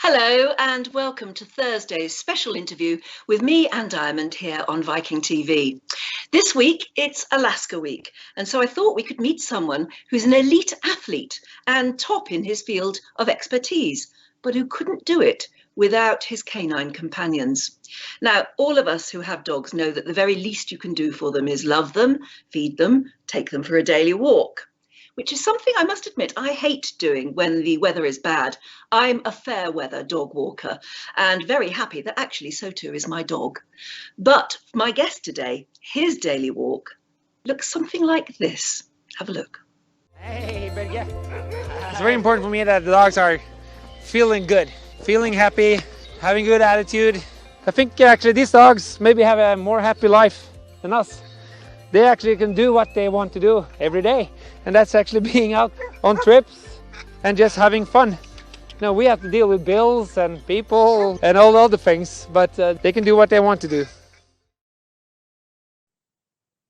Hello and welcome to Thursday's special interview with me and Diamond here on Viking.TV. This week it's Alaska week, and so I thought we could meet someone who's an elite athlete and top in his field of expertise, but who couldn't do it without his canine companions. Now, all of us who have dogs know that the very least you can do for them is love them, feed them, take them for a daily walk, which is something I must admit I hate doing when the weather is bad. I'm a fair weather dog walker and very happy that actually so too is my dog. But my guest today, his daily walk looks something like this. Have a look. Hey, but yeah, it's very important for me that the dogs are feeling good, feeling happy, having good attitude. I think actually these dogs maybe have a more happy life than us. They actually can do what they want to do every day, and that's actually being out on trips and just having fun. Now we have to deal with bills and people and all the other things, but they can do what they want to do.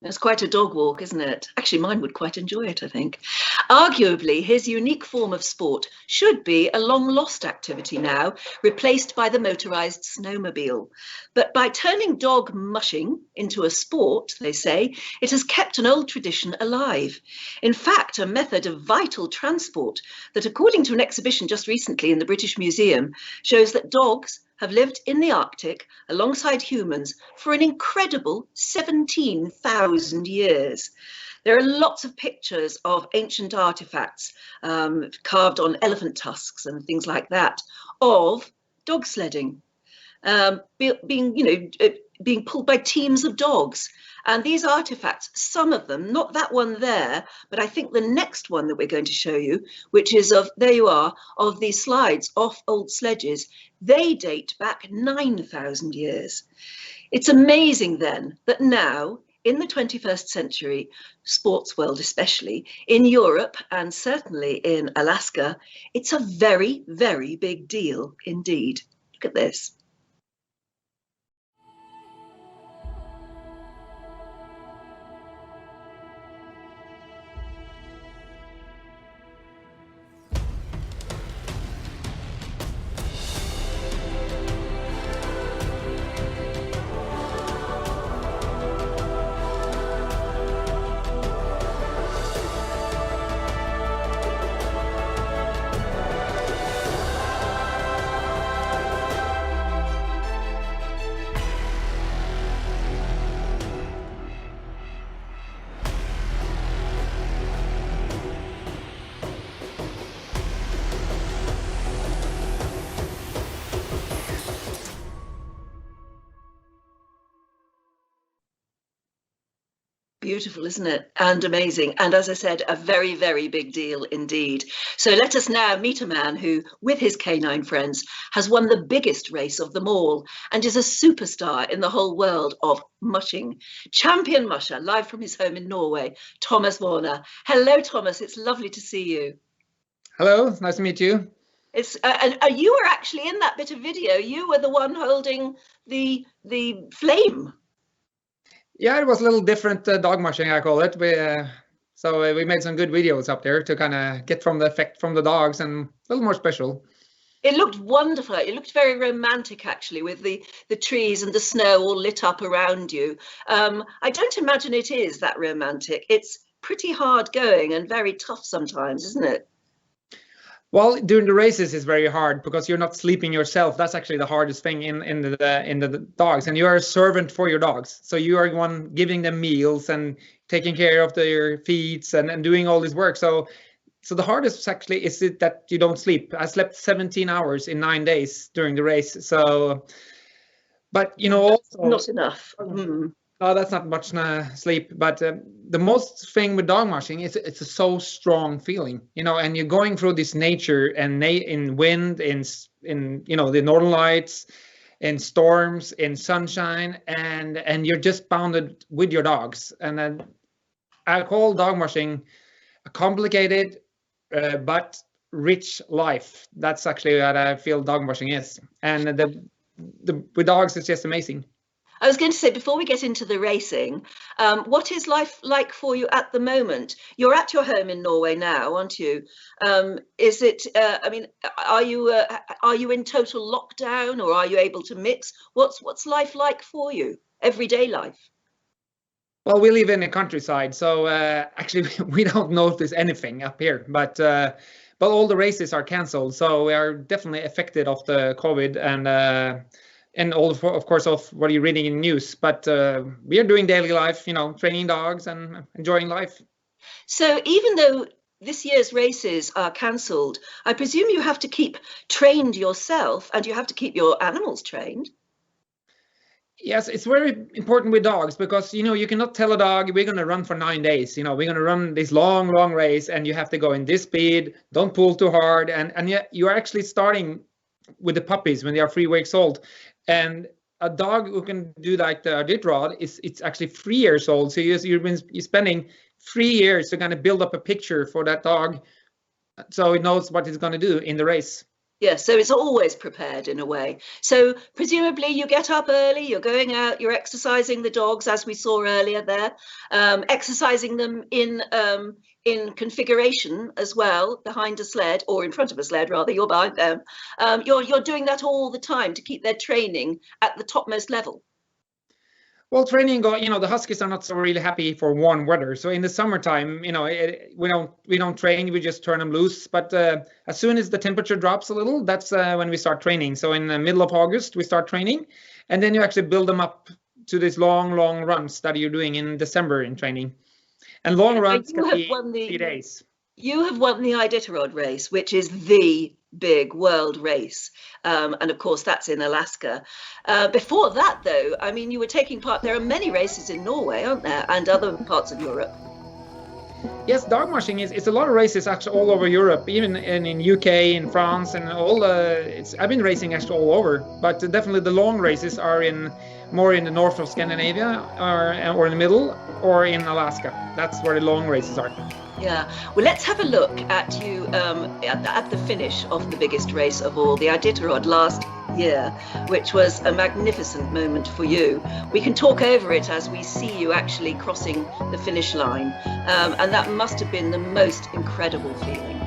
It's quite a dog walk, isn't it? Actually, mine would quite enjoy it, I think. Arguably, his unique form of sport should be a long-lost activity now, replaced by the motorised snowmobile. But by turning dog mushing into a sport, they say, it has kept an old tradition alive. In fact, a method of vital transport that, according to an exhibition just recently in the British Museum, shows that dogs have lived in the Arctic alongside humans for an incredible 17,000 years. There are lots of pictures of ancient artifacts carved on elephant tusks and things like that of dog sledding, being pulled by teams of dogs. And these artifacts, some of them, not that one there, but I think the next one that we're going to show you, which is of, there you are, of these slides off old sledges, they date back 9,000 years. It's amazing then that now, in the 21st century, sports world especially, in Europe and certainly in Alaska, it's a very, very big deal indeed. Look at this. Beautiful, isn't it? And amazing. And as I said, a very, very big deal indeed. So let us now meet a man who, with his canine friends, has won the biggest race of them all and is a superstar in the whole world of mushing. Champion musher, live from his home in Norway, Thomas Wærner. Hello, Thomas. It's lovely to see you. Hello, nice to meet you. It's and you were actually in that bit of video. You were the one holding the flame. Yeah, it was a little different dog mushing, I call it. We made some good videos up there to kind of get from the effect from the dogs and a little more special. It looked wonderful. It looked very romantic, actually, with the trees and the snow all lit up around you. I don't imagine it is that romantic. It's pretty hard going and very tough sometimes, isn't it? Well, during the races it's very hard because you're not sleeping yourself. That's actually the hardest thing in the dogs, and you are a servant for your dogs. So you are the one giving them meals and taking care of their feeds and doing all this work. So the hardest actually is it that you don't sleep. I slept 17 hours in 9 days during the race. So, but you know, also, not enough. No, that's not much sleep. But the most thing with dog mushing is it's a so strong feeling, you know, and you're going through this nature and in wind, in you know, the northern lights, in storms, in sunshine, and you're just bounded with your dogs. And then I call dog mushing a complicated but rich life. That's actually what I feel dog mushing is. And with dogs, it's just amazing. I was going to say, before we get into the racing, what is life like for you at the moment? You're at your home in Norway now, aren't you? Is it? I mean, are you in total lockdown, or are you able to mix? What's life like for you? Everyday life? Well, we live in the countryside, so actually we don't notice anything up here. But all the races are cancelled, so we are definitely affected of the COVID and all of course of what you're reading in the news. But we are doing daily life, training dogs and enjoying life. So even though this year's races are cancelled, I presume you have to keep trained yourself, and you have to keep your animals trained. Yes, it's very important with dogs because, you cannot tell a dog we're going to run for 9 days. We're going to run this long race and you have to go in this speed, don't pull too hard. And yet you're actually starting with the puppies when they are 3 weeks old. And a dog who can do like the Iditarod it's actually 3 years old. So you're spending 3 years to kind of build up a picture for that dog so it knows what it's going to do in the race. Yeah, so it's always prepared in a way. So presumably you get up early, you're going out, you're exercising the dogs, as we saw earlier there, exercising them in configuration as well, behind a sled, or in front of a sled rather, you're behind them. You're doing that all the time to keep their training at the topmost level. Well, training, the Huskies are not so really happy for warm weather. So in the summertime, we don't train, we just turn them loose. But as soon as the temperature drops a little, that's when we start training. So in the middle of August, we start training, and then you actually build them up to these long runs that you're doing in December in training. And long runs can be 3 days. You have won the Iditarod race, which is the big world race. And of course, that's in Alaska. Before that, though, I mean, you were taking part. There are many races in Norway, aren't there? And other parts of Europe. Yes, dog mushing it's a lot of races actually all over Europe, even in UK, in France, and all. I've been racing actually all over, but definitely the long races are more in the north of Scandinavia, or in the middle, or in Alaska. That's where the long races are. Yeah, well, let's have a look at you at the finish of the biggest race of all, the Iditarod last year, which was a magnificent moment for you. We can talk over it as we see you actually crossing the finish line, and that must have been the most incredible feeling.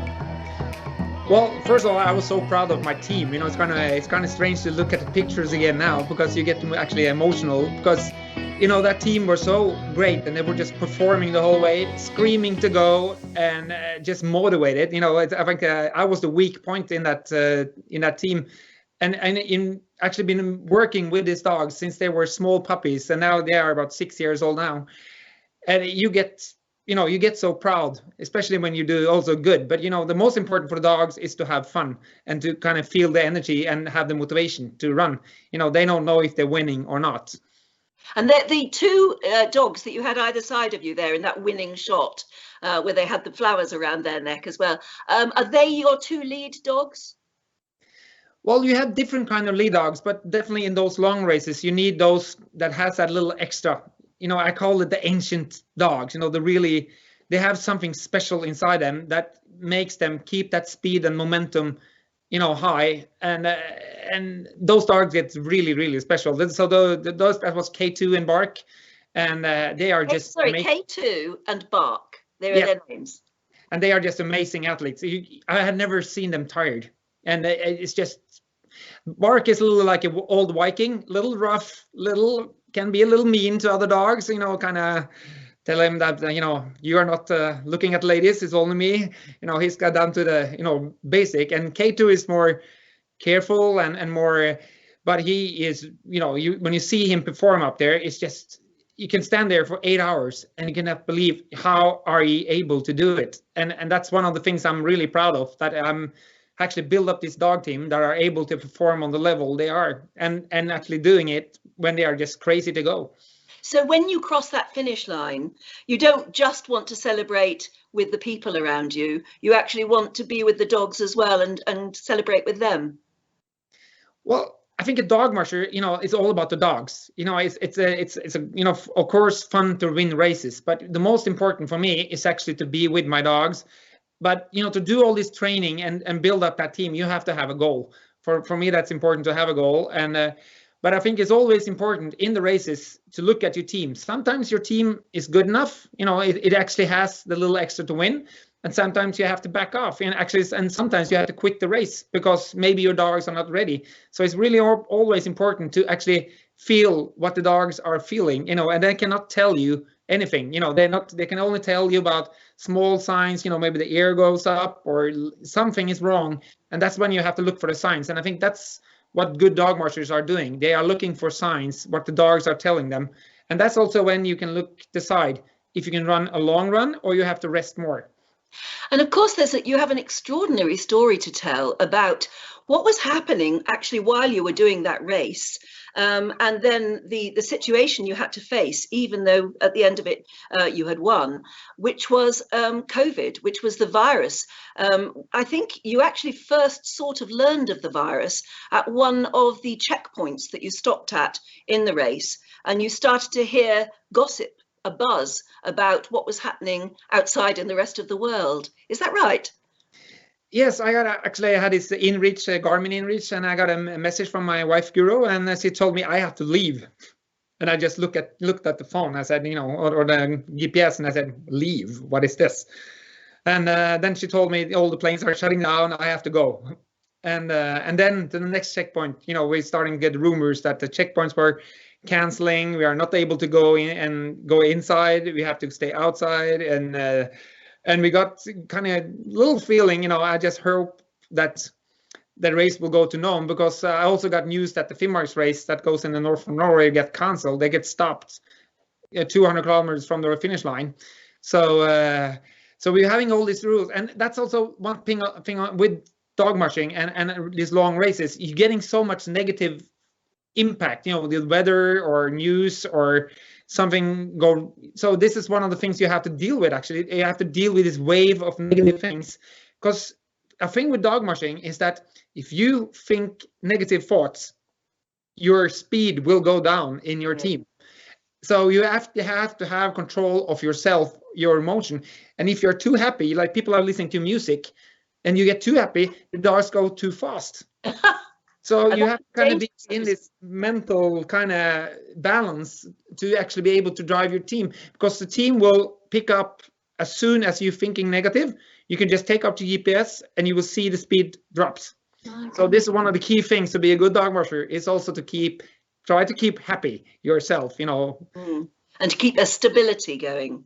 Well, first of all, I was so proud of my team. It's kind of strange to look at the pictures again now because you get to actually emotional because. That team were so great and they were just performing the whole way, screaming to go and just motivated. I think I was the weak point in that team, and in actually been working with these dogs since they were small puppies, and now they are about 6 years old now. And you get so proud, especially when you do also good. But the most important for the dogs is to have fun and to kind of feel the energy and have the motivation to run. They don't know if they're winning or not. And the two dogs that you had either side of you there in that winning shot, where they had the flowers around their neck as well, are they your two lead dogs? Well, you have different kind of lead dogs, but definitely in those long races, you need those that has that little extra. I call it the ancient dogs. They have something special inside them that makes them keep that speed and momentum high, and those dogs get really special. So those that was K2 and Bark, and they are just K2 and Bark. There are their names, and they are just amazing athletes. I had never seen them tired, and it's just Bark is a little like an old Viking, little rough, can be a little mean to other dogs. Kind of. Tell him that, you are not looking at ladies, it's only me. He's got down to the, basic. And K2 is more careful and more, but he is, when you see him perform up there, it's just, you can stand there for 8 hours and you cannot believe how are he able to do it. And that's one of the things I'm really proud of, that I'm actually build up this dog team that are able to perform on the level they are and actually doing it when they are just crazy to go. So when you cross that finish line, you don't just want to celebrate with the people around you. You actually want to be with the dogs as well and celebrate with them. Well, I think a dog musher, it's all about the dogs. It's of course fun to win races, but the most important for me is actually to be with my dogs. But to do all this training and build up that team, you have to have a goal. For me, that's important to have a goal. And But I think it's always important in the races to look at your team. Sometimes your team is good enough, it actually has the little extra to win. And sometimes you have to back off, and sometimes you have to quit the race because maybe your dogs are not ready. So it's really always important to actually feel what the dogs are feeling, and they cannot tell you anything. They can only tell you about small signs, maybe the ear goes up or something is wrong. And that's when you have to look for the signs. And I think that's what good dog mushers are doing. They are looking for signs, what the dogs are telling them. And that's also when you can decide if you can run a long run or you have to rest more. And of course, you have an extraordinary story to tell about what was happening actually while you were doing that race. And then the situation you had to face, even though at the end of it you had won, which was COVID, which was the virus. I think you actually first sort of learned of the virus at one of the checkpoints that you stopped at in the race, and you started to hear gossip, a buzz about what was happening outside in the rest of the world. Is that right? Yes, I had this InReach, Garmin InReach, and I got a message from my wife Guro, and she told me I have to leave. And I just looked at the phone. I said, or the GPS, and I said, leave. What is this? And then she told me all the planes are shutting down. I have to go. And then to the next checkpoint, we're starting to get rumors that the checkpoints were canceling. We are not able to go in and go inside. We have to stay outside, and we got kind of little feeling, I just hope that the race will go to Nome, because I also got news that the Finnmark race that goes in the north of Norway get cancelled. They get stopped 200 kilometers from the finish line. So we're having all these rules, and that's also one thing with dog mushing and these long races. You're getting so much negative impact, the weather or news or something go. So this is one of the things you have to deal with. Actually, you have to deal with this wave of negative things, because a thing with dog mushing is that if you think negative thoughts, your speed will go down in your team. So you have to have control of yourself, your emotion. And if you're too happy, like people are listening to music, and you get too happy, the dogs go too fast. So you have to kind of be in this mental kind of balance to actually be able to drive your team, because the team will pick up as soon as you're thinking negative. You can just take up the GPS and you will see the speed drops. So this is one of the key things to be a good dog musher, is also to try to keep happy yourself, and to keep a stability going.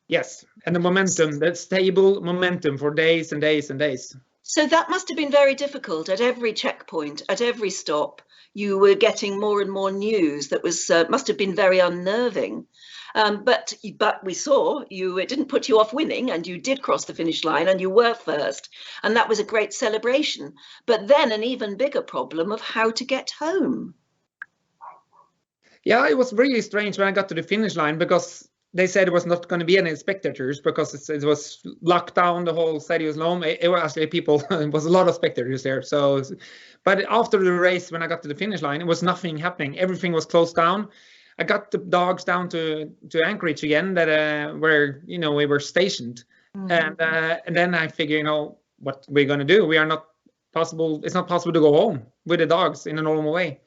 Yes, and the momentum, that stable momentum for days and days and days. So that must have been very difficult. At every checkpoint, at every stop, you were getting more and more news that must have been very unnerving. But we saw it didn't put you off winning, and you did cross the finish line, and you were first, and that was a great celebration. But then an even bigger problem of how to get home. Yeah, it was really strange when I got to the finish line, because they said it was not going to be any spectators because it was locked down. The whole stadium was long. It was actually people. It was a lot of spectators there. So, but after the race, when I got to the finish line, it was nothing happening. Everything was closed down. I got the dogs down to Anchorage again, where we were stationed, and then I figured, what we're going to do. We are not possible. It's not possible to go home with the dogs in a normal way.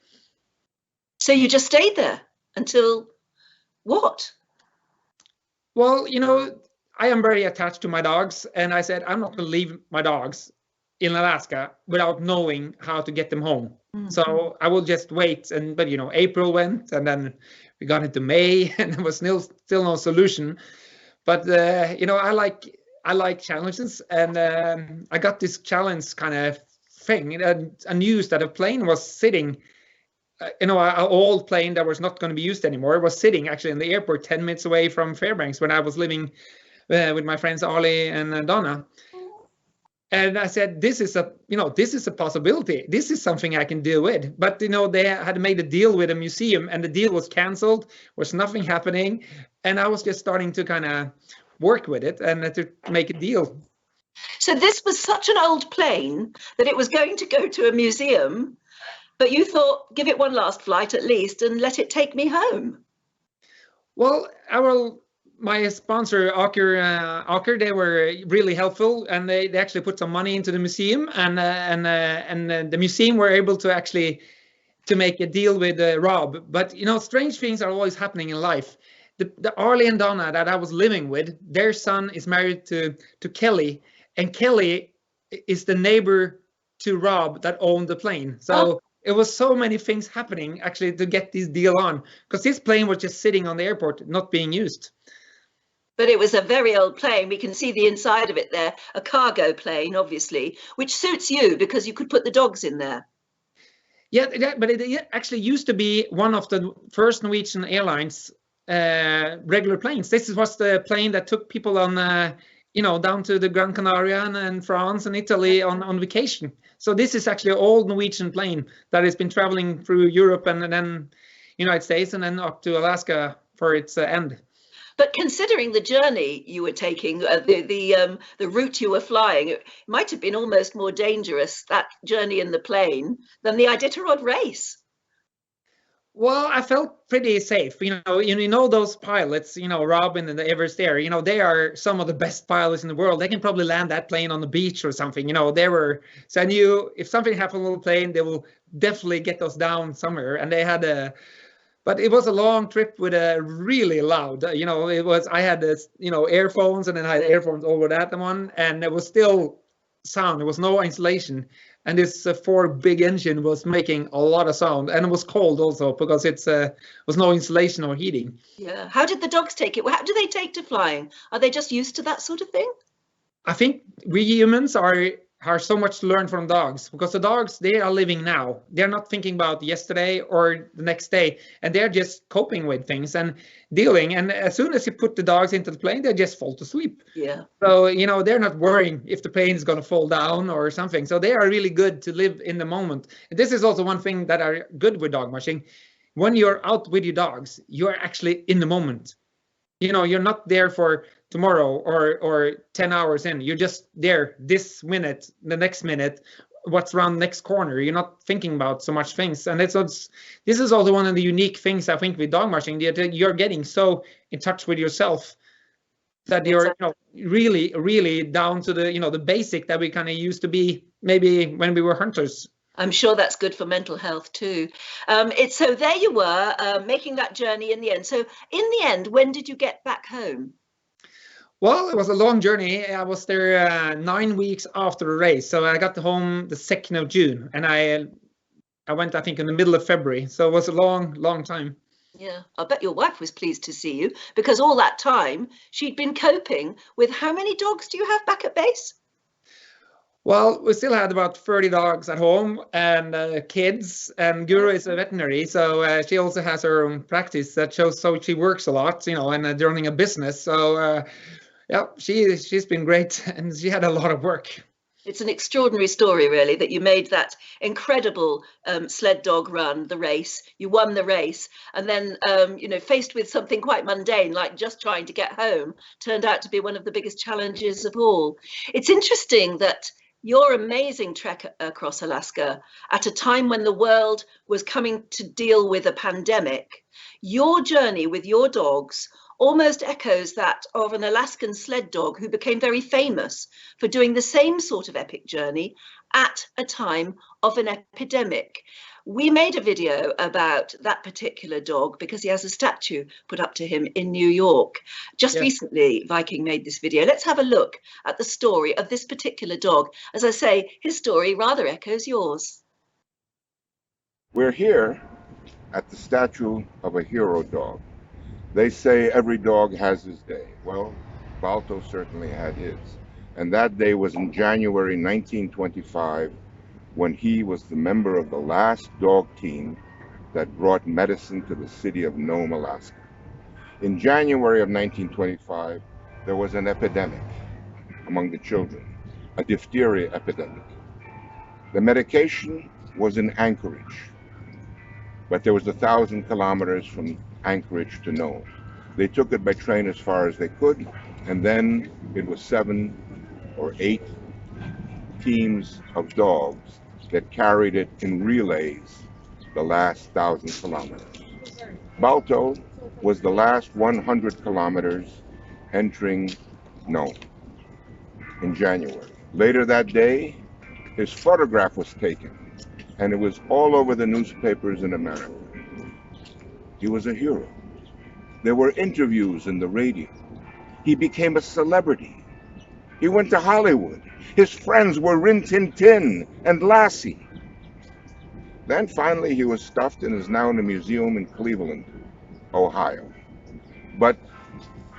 So you just stayed there until what? Well, I am very attached to my dogs, and I said, I'm not going to leave my dogs in Alaska without knowing how to get them home. So I will just wait. But April went, and then we got into May, and there was still no solution. But I like challenges, and I got this challenge kind of thing. A news that a plane was sitting. An old plane that was not going to be used anymore was sitting actually in the airport 10 minutes away from Fairbanks when I was living with my friends Ali and Donna. And I said, this is a possibility. This is something I can deal with. But they had made a deal with a museum, and the deal was canceled. Was nothing happening, and I was just starting to kind of work with it and to make a deal. So this was such an old plane that it was going to go to a museum. But you thought, give it one last flight at least and let it take me home. Well, my sponsor, Aker, they were really helpful, and they actually put some money into the museum, and the museum were able to actually to make a deal with Rob. But you know, strange things are always happening in life. The Arlie and Donna that I was living with, their son is married to Kelly, and Kelly is the neighbor to Rob that owned the plane. So it was so many things happening actually to get this deal on, because this plane was just sitting on the airport, not being used. But it was a very old plane. We can see the inside of it there, a cargo plane, obviously, which suits you because you could put the dogs in there. Yeah, but it actually used to be one of the first Norwegian Airlines regular planes. This was the plane that took people on, you know, down to the Gran Canaria and France and Italy on vacation. So this is actually an old Norwegian plane that has been traveling through Europe and then United States and then up to Alaska for its end. But considering the journey you were taking, the route you were flying, it might have been almost more dangerous, that journey in the plane, than the Iditarod race. Well, I felt pretty safe. You know those pilots, you know, Robin and the Everest Air, you know, they are some of the best pilots in the world. They can probably land that plane on the beach or something. You know, so I knew if something happened on the plane, they will definitely get us down somewhere. And they had but it was a long trip with a really loud, you know, I had this, you know, earphones, and then I had earphones over that one, and there was still sound. There was no insulation. And this Ford big engine was making a lot of sound, and it was cold also because it was no insulation or heating. Yeah. How did the dogs take it? How do they take to flying? Are they just used to that sort of thing? I think we humans are so much to learn from dogs, because the dogs, they are living now. They're not thinking about yesterday or the next day, and they're just coping with things and dealing. And as soon as you put the dogs into the plane, they just fall to sleep. Yeah. So, you know, they're not worrying if the plane is going to fall down or something. So they are really good to live in the moment. And this is also one thing that are good with dog mushing. When you're out with your dogs, you're actually in the moment. You know, you're not there for tomorrow or 10 hours in. You're just there this minute, the next minute, what's around the next corner. You're not thinking about so much things. And this is also one of the unique things I think with dog mushing. You're getting so in touch with yourself that you're really, really down to the basic that we kind of used to be maybe when we were hunters. I'm sure that's good for mental health too. So there you were, making that journey in the end. So in the end, when did you get back home? Well, it was a long journey. I was there 9 weeks after the race. So I got home the 2nd of June, and I went, I think, in the middle of February. So it was a long, long time. Yeah, I bet your wife was pleased to see you, because all that time she'd been coping with. How many dogs do you have back at base? Well, we still had about 30 dogs at home, and kids, and Guru is a veterinary, so she also has her own practice that shows, so she works a lot, you know, and running a business. So yeah, she's been great, and she had a lot of work. It's an extraordinary story, really, that you made that incredible sled dog run, the race. You won the race, and then, you know, faced with something quite mundane, like just trying to get home, turned out to be one of the biggest challenges of all. It's interesting that your amazing trek across Alaska at a time when the world was coming to deal with a pandemic, your journey with your dogs almost echoes that of an Alaskan sled dog who became very famous for doing the same sort of epic journey at a time of an epidemic. We made a video about that particular dog because he has a statue put up to him in New York. Just recently, Viking made this video. Let's have a look at the story of this particular dog. As I say, his story rather echoes yours. We're here at the statue of a hero dog. They say every dog has his day. Well, Balto certainly had his. And that day was in January 1925, when he was the member of the last dog team that brought medicine to the city of Nome, Alaska. In January of 1925, there was an epidemic among the children, a diphtheria epidemic. The medication was in Anchorage, but there was 1,000 kilometers from Anchorage to Nome. They took it by train as far as they could, and then it was 7 or 8 teams of dogs that carried it in relays the last 1,000 kilometers. Balto was the last 100 kilometers entering Nome in January. Later that day, his photograph was taken, and it was all over the newspapers in America. He was a hero. There were interviews in the radio. He became a celebrity. He went to Hollywood. His friends were Rin Tin Tin and Lassie. Then finally he was stuffed and is now in a museum in Cleveland, Ohio. But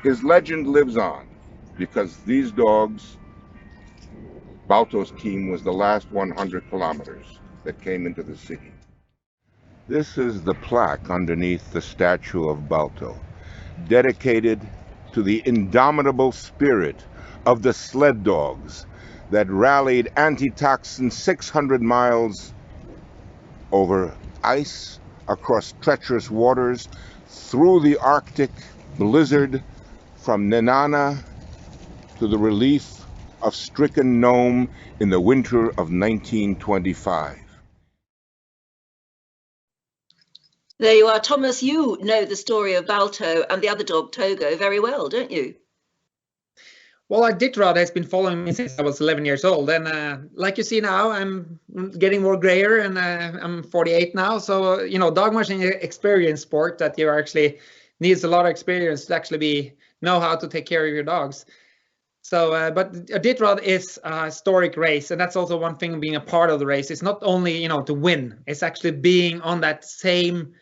his legend lives on because these dogs, Balto's team was the last 100 kilometers that came into the city. This is the plaque underneath the statue of Balto, dedicated to the indomitable spirit of the sled dogs that rallied antitoxin 600 miles over ice, across treacherous waters, through the Arctic blizzard, from Nenana to the relief of stricken Nome in the winter of 1925. There you are, Thomas. You know the story of Balto and the other dog, Togo, very well, don't you? Well, Iditarod has been following me since I was 11 years old, and like you see now, I'm getting more grayer, and I'm 48 now. So you know, dog mushing is an experience sport that you actually needs a lot of experience to actually know how to take care of your dogs. So, but Iditarod is a historic race, and that's also one thing being a part of the race. It's not only, you know, to win; it's actually being on that same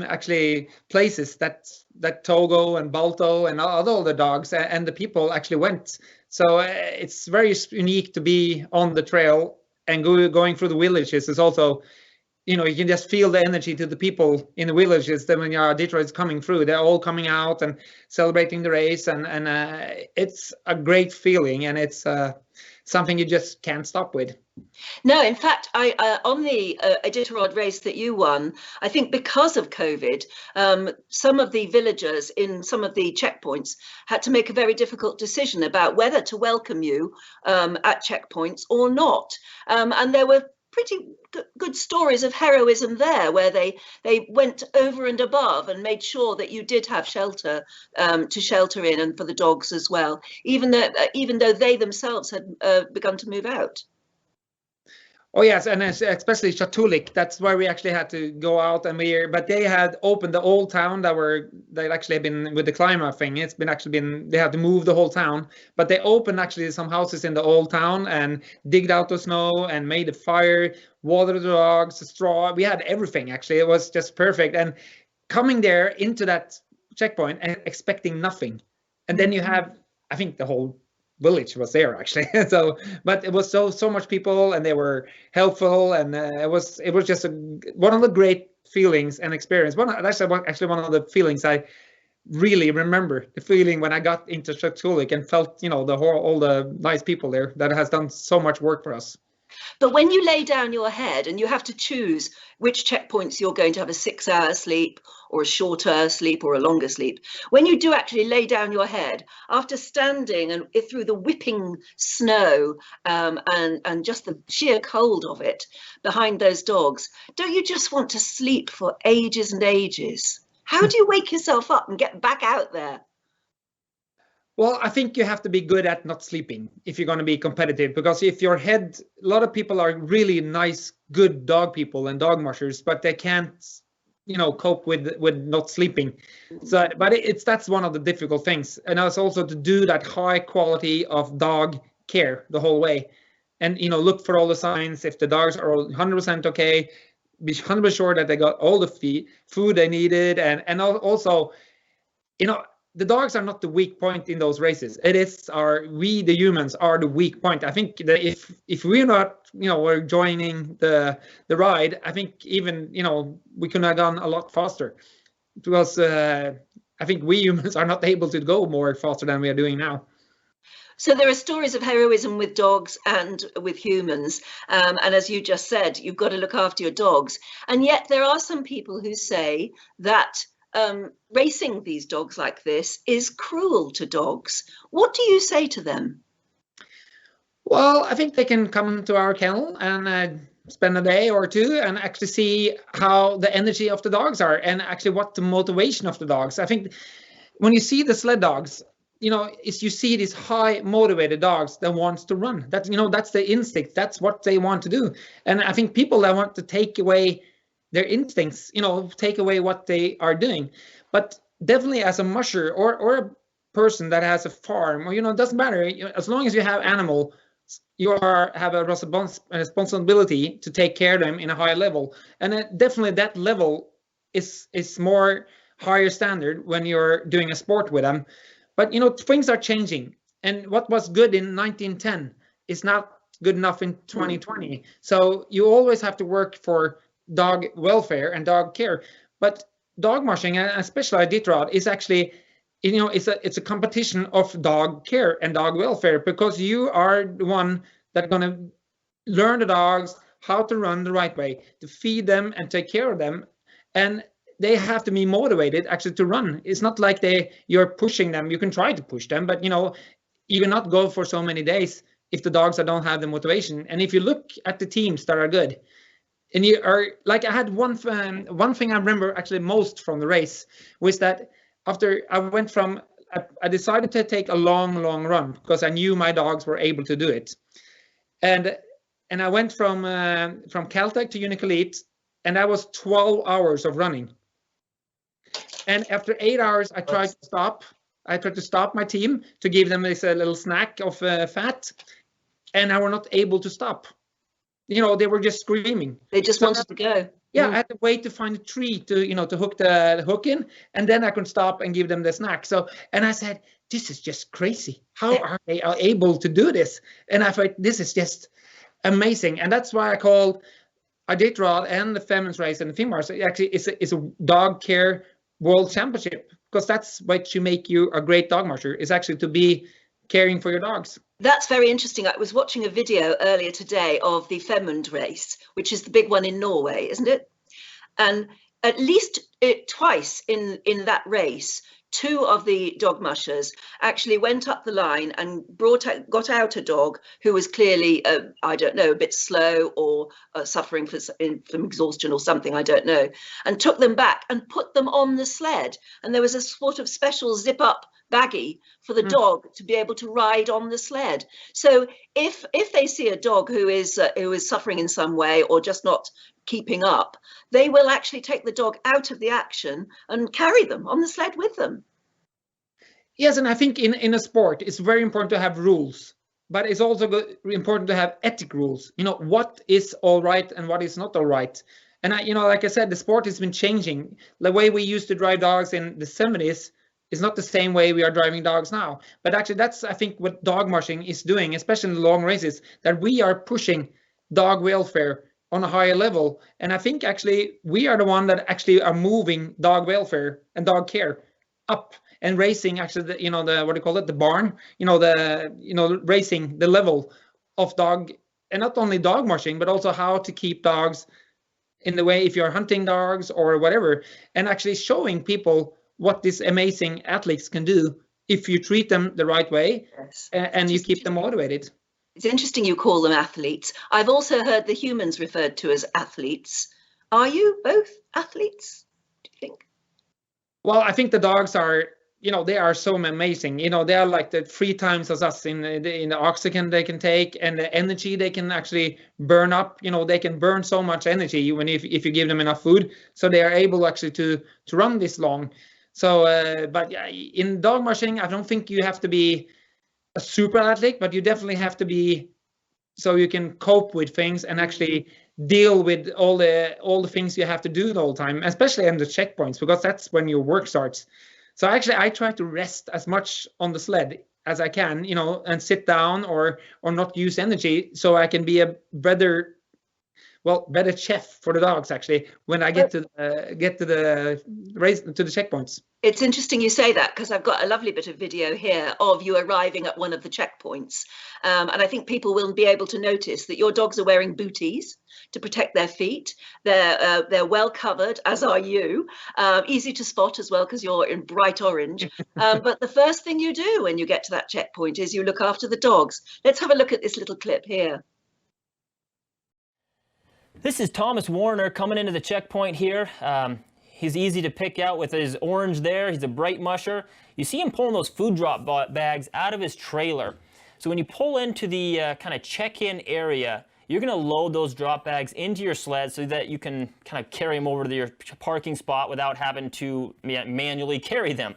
actually places that Togo and Balto and all the dogs and the people actually went. So it's very unique to be on the trail and going through the villages. Is also, you know, you can just feel the energy to the people in the villages. That when Iditarod is coming through, they're all coming out and celebrating the race, and it's a great feeling, and it's something you just can't stop with. No, in fact, on the Iditarod race that you won, I think because of COVID, some of the villagers in some of the checkpoints had to make a very difficult decision about whether to welcome you at checkpoints or not. And there were pretty good stories of heroism there, where they went over and above and made sure that you did have shelter to shelter in, and for the dogs as well, even though they themselves had begun to move out. Oh yes, and especially Chatulik. That's where we actually had to go out, and but they had opened the old town that actually had been with the climate thing. It's been they had to move the whole town, but they opened actually some houses in the old town and digged out the snow and made a fire, watered the dogs, straw. We had everything actually. It was just perfect. And coming there into that checkpoint and expecting nothing, and then you have, I think the whole village was there actually. So, but it was so much people, and they were helpful, and it was just one of the great feelings and experience. That's actually one of the feelings I really remember. The feeling when I got into Chatulik and felt, you know, all the nice people there that has done so much work for us. But when you lay down your head and you have to choose which checkpoints you're going to have a 6-hour sleep or a shorter sleep or a longer sleep, when you do actually lay down your head after standing and through the whipping snow and just the sheer cold of it behind those dogs, don't you just want to sleep for ages and ages? How do you wake yourself up and get back out there? Well, I think you have to be good at not sleeping if you're going to be competitive, because if your head, a lot of people are really nice, good dog people and dog mushers, but they can't, you know, cope with not sleeping. So, but that's one of the difficult things. And it's also to do that high quality of dog care the whole way, and, you know, look for all the signs. If the dogs are 100% okay, be 100% sure that they got all the food they needed, and also, you know, the dogs are not the weak point in those races. It is we the humans are the weak point. I think that if we're not, you know, we're joining the ride, I think even, you know, we could have gone a lot faster, because I think we humans are not able to go more faster than we are doing now. So there are stories of heroism with dogs and with humans. And as you just said, you've got to look after your dogs. And yet there are some people who say that racing these dogs like this is cruel to dogs. What do you say to them? Well, I think they can come to our kennel and spend a day or two and actually see how the energy of the dogs are, and actually what the motivation of the dogs. I think when you see the sled dogs, is you see these high motivated dogs that wants to run. That's that's the instinct. That's what they want to do. And I think people that want to take away their instincts, take away what they are doing. But definitely as a musher or a person that has a farm, or it doesn't matter, as long as you have animal, you have a responsibility to take care of them in a high level. And definitely that level is more higher standard when you're doing a sport with them. But things are changing, and what was good in 1910 is not good enough in 2020. So you always have to work for dog welfare and dog care. But dog mushing, and especially Iditarod, is actually, it's a competition of dog care and dog welfare, because you are the one that's going to learn the dogs how to run the right way, to feed them and take care of them. And they have to be motivated actually to run. It's not like you're pushing them. You can try to push them, but you cannot go for so many days if the dogs don't have the motivation. And if you look at the teams that are good, and you are like, I had one thing I remember actually most from the race was that after I decided to take a long run because I knew my dogs were able to do it, and I went from Caltech to Unicolete, and that was 12 hours of running. And after 8 hours, I tried to stop my team to give them this little snack of fat, and I were not able to stop. They were just screaming. They just wanted to go. Yeah, I had to wait to find a tree to hook the hook in, and then I could stop and give them the snack. And I said, this is just crazy. How are they able to do this? And I thought, this is just amazing. And that's why I called Iditarod and the Femund race and the Finnmark. Actually, it's a dog care world championship, because that's what you make you a great dog musher, is actually to be caring for your dogs. That's very interesting. I was watching a video earlier today of the Femund race, which is the big one in Norway, isn't it? And at least twice in that race, two of the dog mushers actually went up the line and got out a dog who was clearly, I don't know, a bit slow or suffering from exhaustion or something, I don't know, and took them back and put them on the sled. And there was a sort of special zip up baggie for the dog to be able to ride on the sled. So if they see a dog who is suffering in some way or just not keeping up, they will actually take the dog out of the action and carry them on the sled with them. Yes, and I think in a sport, it's very important to have rules, but it's also important to have ethic rules. What is all right and what is not all right. And like I said, the sport has been changing. The way we used to drive dogs in the 70s is not the same way we are driving dogs now. But actually, that's, I think, what dog mushing is doing, especially in the long races, that we are pushing dog welfare on a higher level. And I think actually we are the one that actually are moving dog welfare and dog care up and raising actually the what do you call it, the barn, raising the level of dog, and not only dog mushing, but also how to keep dogs in the way if you're hunting dogs or whatever, and actually showing people what these amazing athletes can do if you treat them the right way. Yes. And you keep them motivated. It's interesting you call them athletes. I've also heard the humans referred to as athletes. Are you both athletes, do you think? Well, I think the dogs are, they are so amazing. They are like the 3 times as us in the oxygen they can take and the energy they can actually burn up. They can burn so much energy even if you give them enough food. So they are able actually to run this long. So, but yeah, in dog mushing, I don't think you have to be a super athlete, but you definitely have to be so you can cope with things and actually deal with all the things you have to do the whole time, especially in the checkpoints, because that's when your work starts. So actually, I try to rest as much on the sled as I can, and sit down or not use energy, so I can be a better chef for the dogs actually when I get to the race, to the checkpoints. It's interesting you say that, because I've got a lovely bit of video here of you arriving at one of the checkpoints, and I think people will be able to notice that your dogs are wearing booties to protect their feet. They're well covered, as are you. Easy to spot as well because you're in bright orange. But the first thing you do when you get to that checkpoint is you look after the dogs. Let's have a look at this little clip here. This is Thomas Wærner coming into the checkpoint here. He's easy to pick out with his orange there. He's a bright musher. You see him pulling those food drop bags out of his trailer. So when you pull into the kind of check-in area, you're going to load those drop bags into your sled so that you can kind of carry them over to your parking spot without having to manually carry them.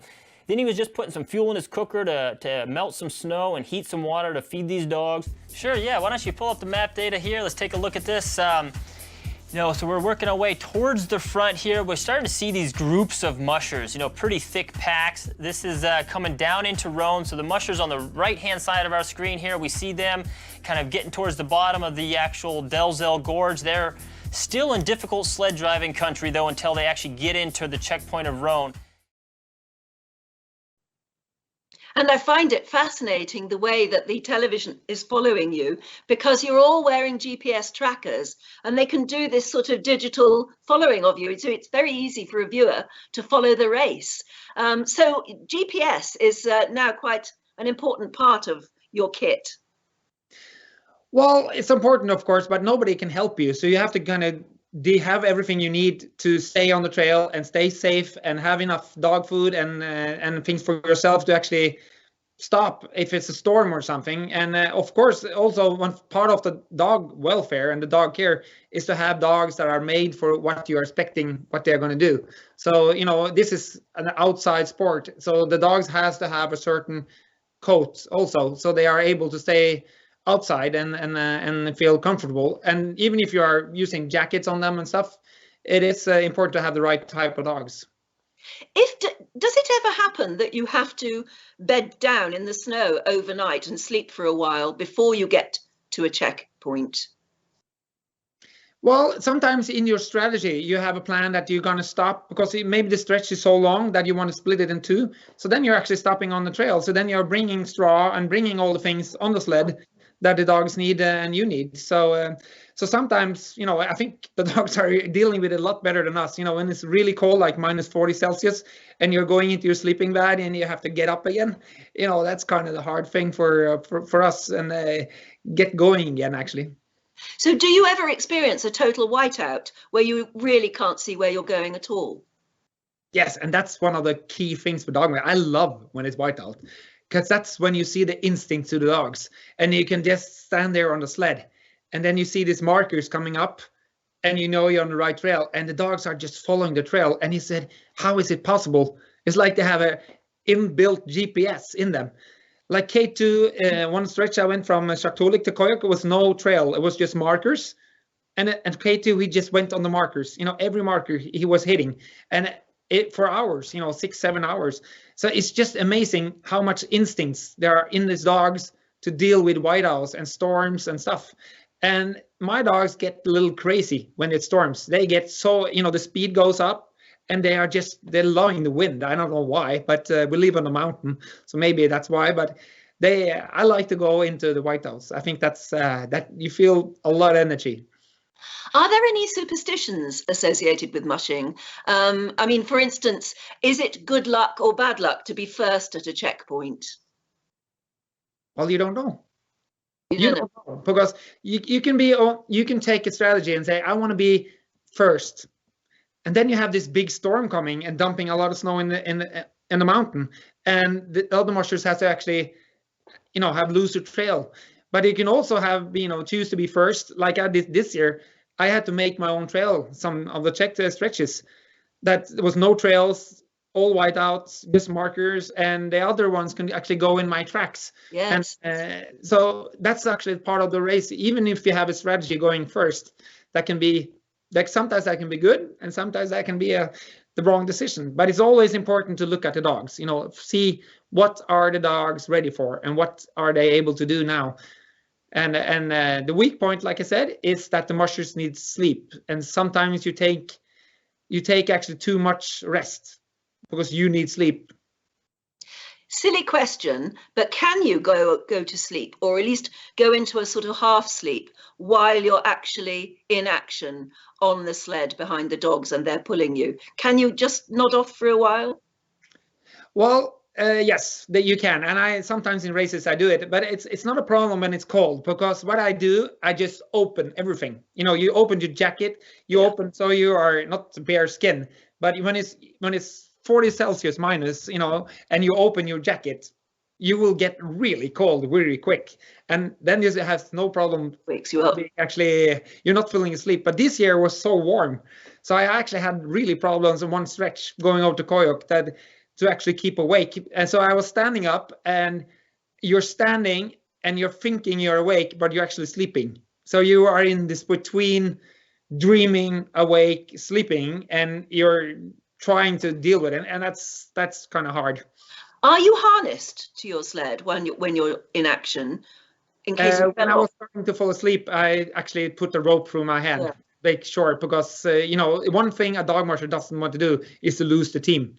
Then he was just putting some fuel in his cooker to melt some snow and heat some water to feed these dogs. Sure, yeah, why don't you pull up the map data here? Let's take a look at this. So we're working our way towards the front here. We're starting to see these groups of mushers, pretty thick packs. This is coming down into Rhone. So the mushers on the right-hand side of our screen here, we see them kind of getting towards the bottom of the actual Delzell Gorge. They're still in difficult sled driving country, though, until they actually get into the checkpoint of Rhone. And I find it fascinating the way that the television is following you, because you're all wearing GPS trackers and they can do this sort of digital following of you. So it's very easy for a viewer to follow the race. So GPS is now quite an important part of your kit. Well, it's important, of course, but nobody can help you. So you have to kind of have everything you need to stay on the trail and stay safe and have enough dog food and things for yourself to actually stop if it's a storm or something. And of course, also one part of the dog welfare and the dog care is to have dogs that are made for what you're expecting, what they're going to do. So, this is an outside sport. So the dogs has to have a certain coat also, so they are able to stay outside and feel comfortable. And even if you are using jackets on them and stuff, it is important to have the right type of dogs. Does it ever happen that you have to bed down in the snow overnight and sleep for a while before you get to a checkpoint? Well, sometimes in your strategy, you have a plan that you're going to stop because maybe the stretch is so long that you want to split it in two. So then you're actually stopping on the trail. So then you're bringing straw and bringing all the things on the sled that the dogs need and you need. So sometimes, I think the dogs are dealing with it a lot better than us. When it's really cold, like -40°C, and you're going into your sleeping bag and you have to get up again, that's kind of the hard thing for us and get going again, actually. So do you ever experience a total whiteout where you really can't see where you're going at all? Yes, and that's one of the key things for dog. I love when it's whiteout, because that's when you see the instinct to the dogs and you can just stand there on the sled and then you see these markers coming up and you're on the right trail and the dogs are just following the trail. And he said, how is it possible? It's like they have a inbuilt GPS in them. Like K2, one stretch I went from Shaktolik to Koyuk, was no trail. It was just markers. And K2, he just went on the markers. Every marker he was hitting. And for hours, 6-7 hours. So it's just amazing how much instincts there are in these dogs to deal with whiteouts and storms and stuff. And my dogs get a little crazy when it storms. They get so, the speed goes up and they're loving the wind. I don't know why, but we live on a mountain, so maybe that's why. But I like to go into the whiteouts. I think that you feel a lot of energy. Are there any superstitions associated with mushing? For instance, is it good luck or bad luck to be first at a checkpoint? Well, you don't know. You don't know, because you can take a strategy and say, I want to be first. And then you have this big storm coming and dumping a lot of snow in the mountain. And the other mushers have to actually, have looser trail. But you can also have, choose to be first. Like I did this year, I had to make my own trail, some of the checked stretches. That there was no trails, all whiteouts, just markers, and the other ones can actually go in my tracks. Yes. And so that's actually part of the race. Even if you have a strategy going first, that can be, like, sometimes that can be good, and sometimes that can be the wrong decision. But it's always important to look at the dogs, see what are the dogs ready for and what are they able to do now. And the weak point, like I said, is that the mushers need sleep. And sometimes you take actually too much rest because you need sleep. Silly question, but can you go to sleep, or at least go into a sort of half sleep while you're actually in action on the sled behind the dogs and they're pulling you? Can you just nod off for a while? Well, Yes, that you can, and I sometimes in races I do it, but it's not a problem when it's cold, because what I do, I just open everything. You know, you open your jacket, you open, so you are not bare skin. But when it's 40 Celsius minus, you know, and you open your jacket, you will get really cold really quick, and then you have no problem. Wakes you up. Actually, you're not falling asleep. But this year was so warm, so I actually had really problems in one stretch going over to Koyuk that to actually keep awake. And so I was standing up, and you're standing and you're thinking you're awake, but you're actually sleeping. So you are in this between dreaming, awake, sleeping, and you're trying to deal with it. And that's kind of hard. Are you harnessed to your sled when you're in action? In case when I was starting to fall asleep, I actually put the rope through my hand, make sure, because you know, one thing a dog marsher doesn't want to do is to lose the team.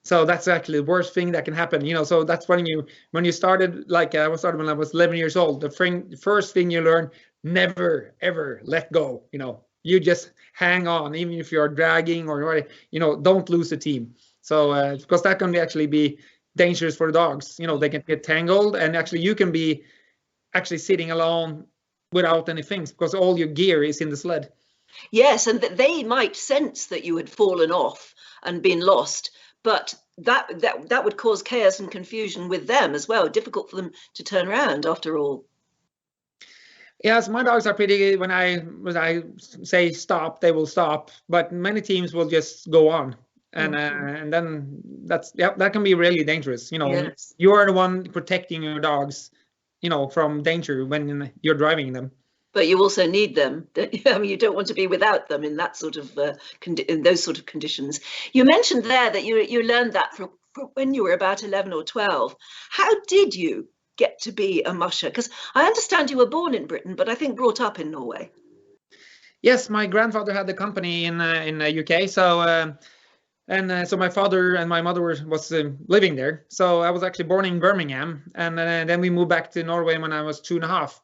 So that's actually the worst thing that can happen, you know. So that's when you started, like I started when I was 11 years old. The first thing you learn, never ever let go. You know, you just hang on, even if you're dragging or, you know, don't lose the team. So because that can actually be dangerous for the dogs. You know, they can get tangled, and actually you can be actually sitting alone without any things, because all your gear is in the sled. Yes, and they might sense that you had fallen off and been lost, but that would cause chaos and confusion with them as well. Difficult for them to turn around after all. Yes, my dogs are pretty. When I say stop, they will stop. But many teams will just go on, and then that can be really dangerous. You know, you are the one protecting your dogs, you know, from danger when you're driving them. But you also need them. I mean, you don't want to be without them in that sort of in those sort of conditions. You mentioned there that you learned that from when you were about 11 or 12. How did you get to be a musher? Because I understand you were born in Britain, but I think brought up in Norway. Yes, my grandfather had the company in the UK. So so my father and my mother was living there. So I was actually born in Birmingham, and then we moved back to Norway when I was 2.5.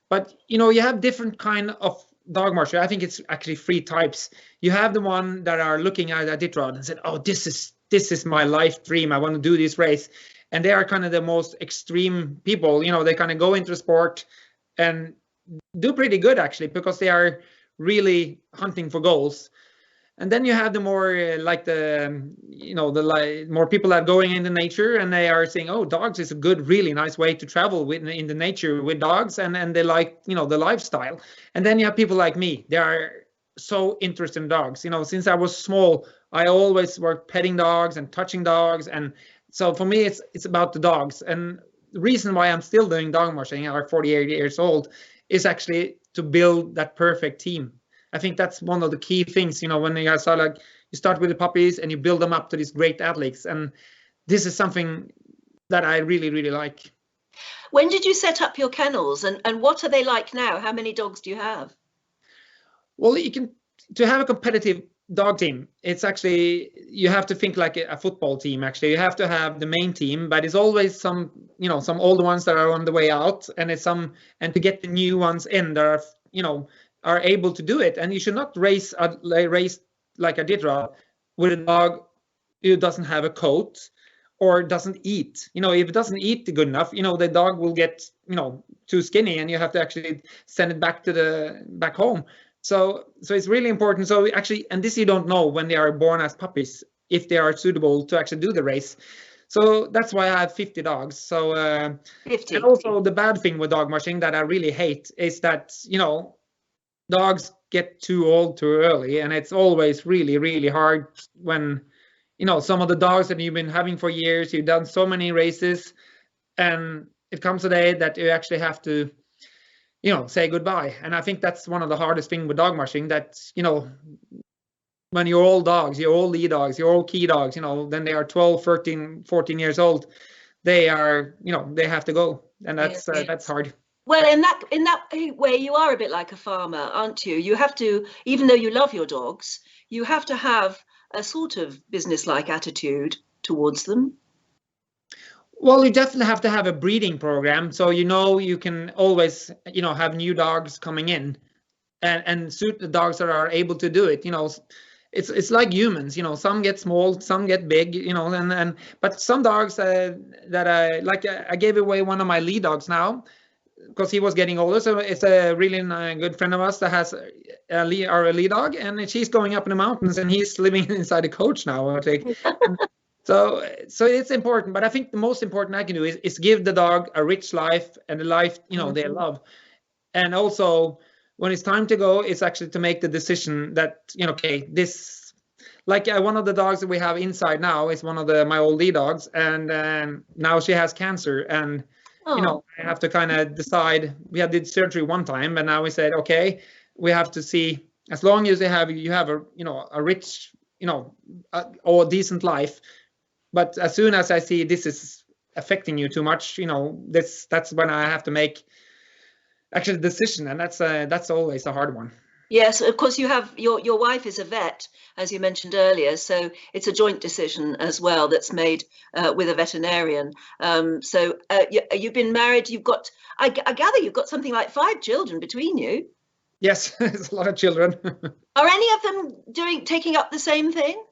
But, you know, you have different kind of dog marsher. I think it's actually 3 types. You have the one that are looking at Iditarod and said, oh, this is my life dream. I want to do this race. And they are kind of the most extreme people. You know, they kind of go into sport and do pretty good, actually, because they are really hunting for goals. And then you have the more like the, you know, the more people that are going into nature, and they are saying, oh, dogs is a good, really nice way to travel in the nature with dogs, and they like, you know, the lifestyle. And then you have people like me. They are so interested in dogs. You know, since I was small, I always worked petting dogs and touching dogs, and so for me, it's about the dogs. And the reason why I'm still doing dog marshalling at 48 years old is actually to build that perfect team. I think that's one of the key things, you know, when you start, like, you start with the puppies and you build them up to these great athletes. And this is something that I really, really like. When did you set up your kennels, and what are they like now? How many dogs do you have? Well, to have a competitive dog team, it's actually, you have to think like a football team. Actually, you have to have the main team, but it's always some, you know, some old ones that are on the way out, and and to get the new ones in that are, you know, are able to do it. And you should not race like a Iditarod with a dog who doesn't have a coat or doesn't eat. You know, if it doesn't eat good enough, you know, the dog will get, you know, too skinny, and you have to actually send it back home. So it's really important. So actually, and this you don't know when they are born as puppies, if they are suitable to actually do the race. So that's why I have 50 dogs. So 50. And also the bad thing with dog mushing that I really hate is that, you know, dogs get too old too early, and it's always really, really hard when, you know, some of the dogs that you've been having for years, you've done so many races, and it comes a day that you actually have to, you know, say goodbye. And I think that's one of the hardest things with dog mushing, that, you know, when you're old dogs, your old lead dogs, your old key dogs, you know, then they are 12, 13, 14 years old, they are, you know, they have to go, and that's hard. Well, in that way, you are a bit like a farmer, aren't you? You have to, even though you love your dogs, you have to have a sort of business-like attitude towards them. Well, you definitely have to have a breeding program, so you know you can always, you know, have new dogs coming in, and suit the dogs that are able to do it. You know, it's like humans, some get small, some get big, and but some dogs that I gave away one of my lead dogs now because he was getting older. So it's a really good friend of us that has a lead dog, and she's going up in the mountains, and he's living inside a coach now, I think. So it's important, but I think the most important I can do is give the dog a rich life and a life they love, and also when it's time to go, it's actually to make the decision that okay, this, like one of the dogs that we have inside now is one of my old lead dogs, and now she has cancer, and I have to kind of decide. We did surgery one time, and now we said okay, we have to see, as long as you have a rich or decent life. But as soon as I see this is affecting you too much, that's when I have to make actually the decision, and that's always a hard one. Yes, of course, you have your wife is a vet, as you mentioned earlier, so it's a joint decision as well that's made with a veterinarian. So you've been married. You've got, I gather, you've got something like 5 children between you. Yes, it's a lot of children. Are any of them taking up the same thing?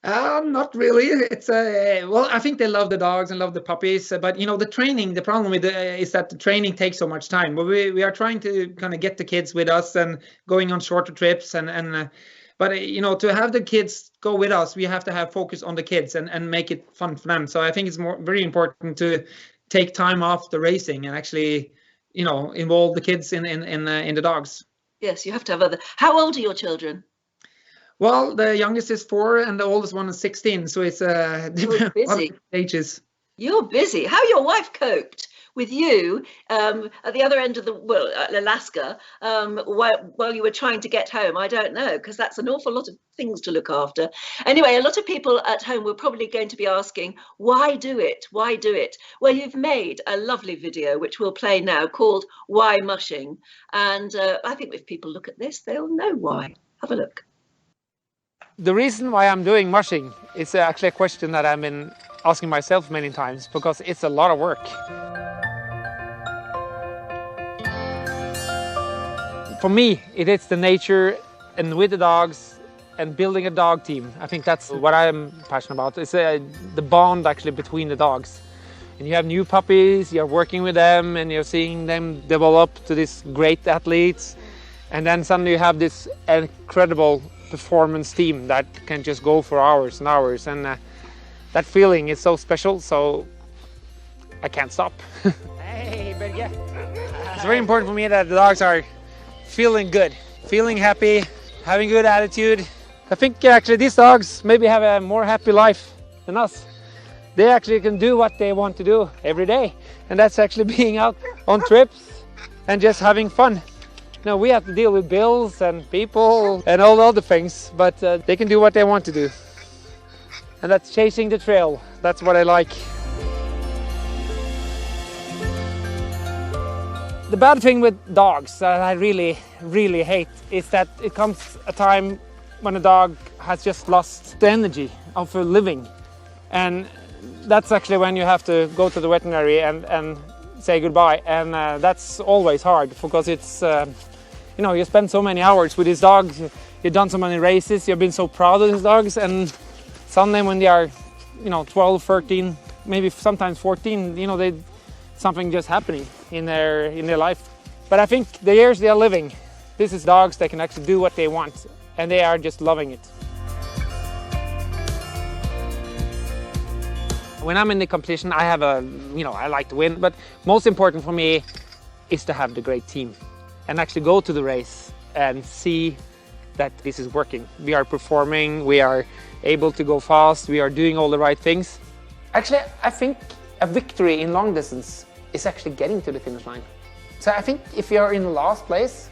Not really. It's well, I think they love the dogs and love the puppies, but the training. The problem with is that the training takes so much time. But we are trying to kind of get the kids with us and going on shorter trips, but to have the kids go with us, we have to have focus on the kids and make it fun for them. So I think it's very important to take time off the racing and actually involve the kids in the dogs. Yes, you have to have other. How old are your children? Well, the youngest is 4 and the oldest one is 16. So it's different ages. You're busy. How your wife coped with you at the other end of Alaska, while you were trying to get home, I don't know, because that's an awful lot of things to look after. Anyway, a lot of people at home were probably going to be asking, why do it? Why do it? Well, you've made a lovely video, which we'll play now, called Why Mushing. And I think if people look at this, they'll know why. Have a look. The reason why I'm doing mushing is actually a question that I've been asking myself many times, because it's a lot of work. For me, it is the nature and with the dogs and building a dog team. I think that's what I'm passionate about. It's the bond actually between the dogs. And you have new puppies, you're working with them and you're seeing them develop to these great athletes. And then suddenly you have this incredible performance team that can just go for hours and hours, and that feeling is so special, so I can't stop. Hey, Berge. It's very important for me that the dogs are feeling good, feeling happy, having good attitude. I think actually these dogs maybe have a more happy life than us. They actually can do what they want to do every day, and that's actually being out on trips and just having fun. No, we have to deal with bills and people and all the other things, but they can do what they want to do. And that's chasing the trail. That's what I like. The bad thing with dogs that I really, really hate is that it comes a time when a dog has just lost the energy of living. And that's actually when you have to go to the veterinary and say goodbye. And that's always hard, because it's you spend so many hours with these dogs, you've done so many races, you've been so proud of these dogs, and suddenly when they are 12, 13, maybe sometimes 14, something just happening in their life. But I think the years they are living, this is dogs that can actually do what they want, and they are just loving it. When I'm in the competition, I have I like to win, but most important for me is to have the great team and actually go to the race and see that this is working. We are performing, we are able to go fast, we are doing all the right things. Actually, I think a victory in long distance is actually getting to the finish line. So I think if you're in the last place,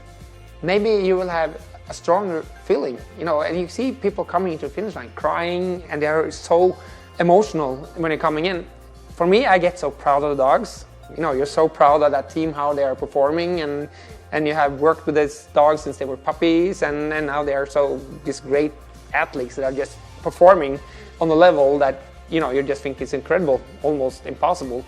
maybe you will have a stronger feeling, and you see people coming into the finish line crying, and they are so emotional when they're coming in. For me, I get so proud of the dogs. You're so proud of that team, how they are performing, and you have worked with these dogs since they were puppies, and now they are these great athletes that are just performing on a level that you just think is incredible, almost impossible.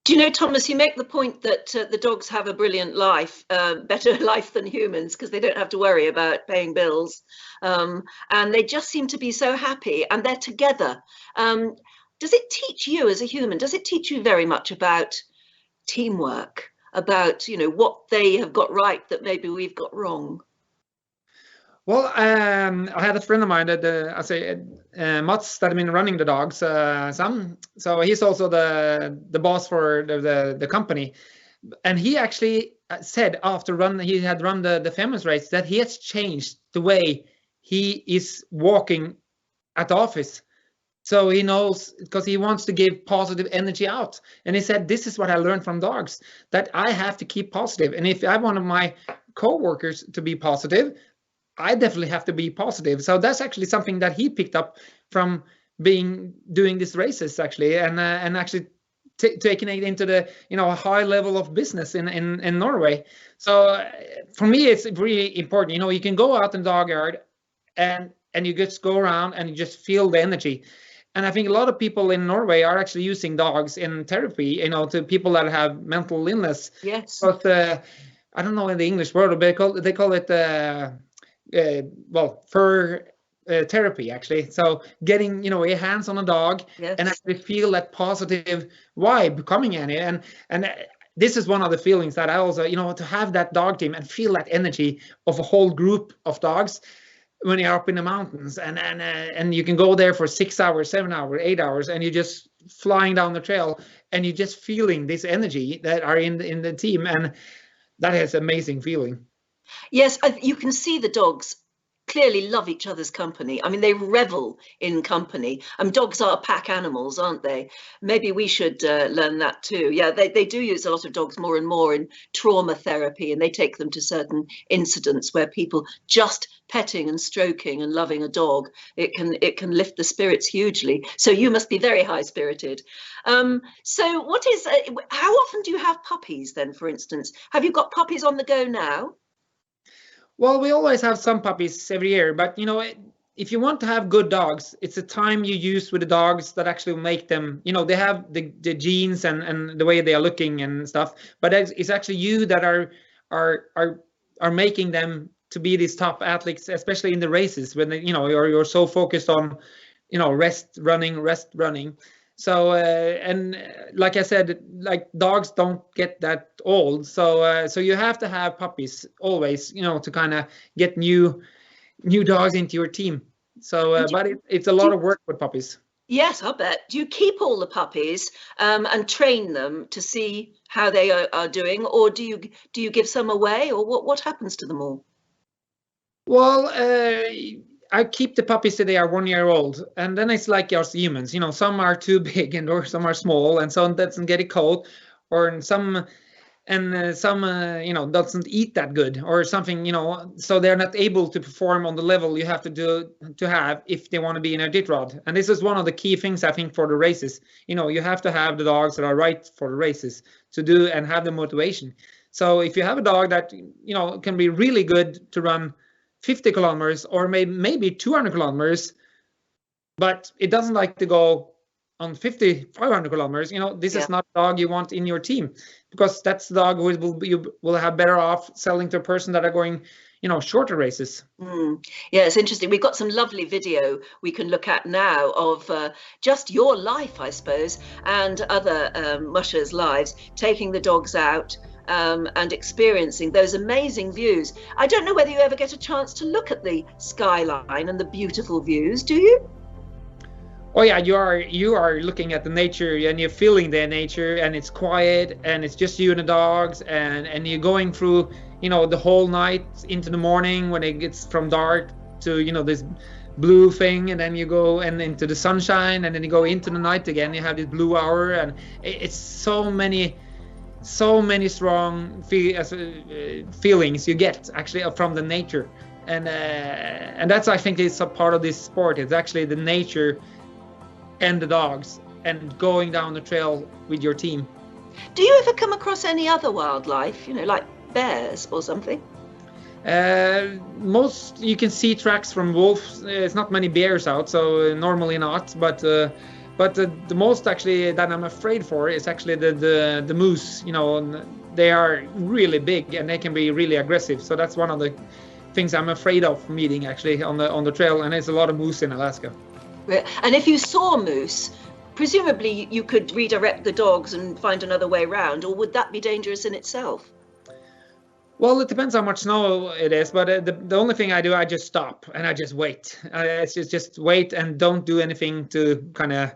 Do you know, Thomas, you make the point that the dogs have a brilliant life, better life than humans, because they don't have to worry about paying bills. And they just seem to be so happy, and they're together. Does it teach you as a human, does it teach you very much about teamwork, about, you know, what they have got right that maybe we've got wrong? Well, I had a friend of mine that Mats, that had been running the dogs some. So he's also the boss for the company, and he actually said after he had run the Femund race that he has changed the way he is walking at the office. So he knows, because he wants to give positive energy out. And he said, this is what I learned from dogs, that I have to keep positive. And if I want my co-workers to be positive, I definitely have to be positive. So that's actually something that he picked up from doing these races, actually, and actually taking it into the, you know, a high level of business in Norway. So for me, it's really important. You know, you can go out in the dog yard and you just go around and you just feel the energy. And I think a lot of people in Norway are actually using dogs in therapy, you know, to people that have mental illness. Yes. But I don't know in the English word, but they call it fur therapy, actually. So getting, you know, your hands on a dog, yes, and actually feel that positive vibe coming in it. And this is one of the feelings that I also, you know, to have that dog team and feel that energy of a whole group of dogs when you're up in the mountains, and you can go there for 6 hours, 7 hours, 8 hours, and you're just flying down the trail, and you're just feeling this energy that are in the team, and that is an amazing feeling. Yes, you can see the dogs clearly love each other's company. I mean, they revel in company. Dogs are pack animals, aren't they? Maybe we should learn that too. Yeah, they do use a lot of dogs more and more in trauma therapy, and they take them to certain incidents where people just petting and stroking and loving a dog, it can lift the spirits hugely. So you must be very high-spirited. So what is, how often do you have puppies then, for instance? Have you got puppies on the go now? Well, we always have some puppies every year, but you know, if you want to have good dogs, it's the time you use with the dogs that actually make them, you know, they have the genes and the way they are looking and stuff, but it's actually you that are making them to be these top athletes, especially in the races when they, you know, you're so focused on, you know, rest running. So and like I said, like dogs don't get that old, so so you have to have puppies always, you know, to kind of get new dogs into your team. So but it's a lot of work with puppies. Yes, I bet. Do you keep all the puppies and train them to see how they are doing, or do you give some away, or what happens to them all? Well, I keep the puppies till they are 1 year old, and then it's like us humans, you know, some are too big or some are small, and some doesn't get it cold, or some you know, doesn't eat that good or something, you know, so they're not able to perform on the level you have to have if they want to be in Iditarod. And this is one of the key things, I think, for the races. You know, you have to have the dogs that are right for the races to do and have the motivation. So if you have a dog that, you know, can be really good to run 50 kilometers or maybe 200 kilometers, but it doesn't like to go on 500 kilometers, you know, this is not a dog you want in your team, because that's the dog who you will have better off selling to a person that are going, you know, shorter races. Yeah, it's interesting. We've got some lovely video we can look at now of just your life, I suppose, and other mushers' lives, taking the dogs out and experiencing those amazing views. I don't know whether you ever get a chance to look at the skyline and the beautiful views, do you? Oh yeah, you are looking at the nature and you're feeling the nature, and it's quiet and it's just you and the dogs, and you're going through, you know, the whole night into the morning when it gets from dark to, you know, this blue thing, and then you go and into the sunshine, and then you go into the night again, you have this blue hour, and it's so many strong feelings you get actually from the nature, and that's, I think, is a part of this sport. It's actually the nature and the dogs and going down the trail with your team. Do you ever come across any other wildlife, you know, like bears or something? Most you can see tracks from wolves. It's not many bears out, so normally not, but But the most actually that I'm afraid for is actually the moose. You know, they are really big and they can be really aggressive. So that's one of the things I'm afraid of meeting actually on the trail. And there's a lot of moose in Alaska. And if you saw moose, presumably you could redirect the dogs and find another way around, or would that be dangerous in itself? Well, it depends how much snow it is, but the only thing I do, I just stop and I just wait. It's just wait and don't do anything to kind of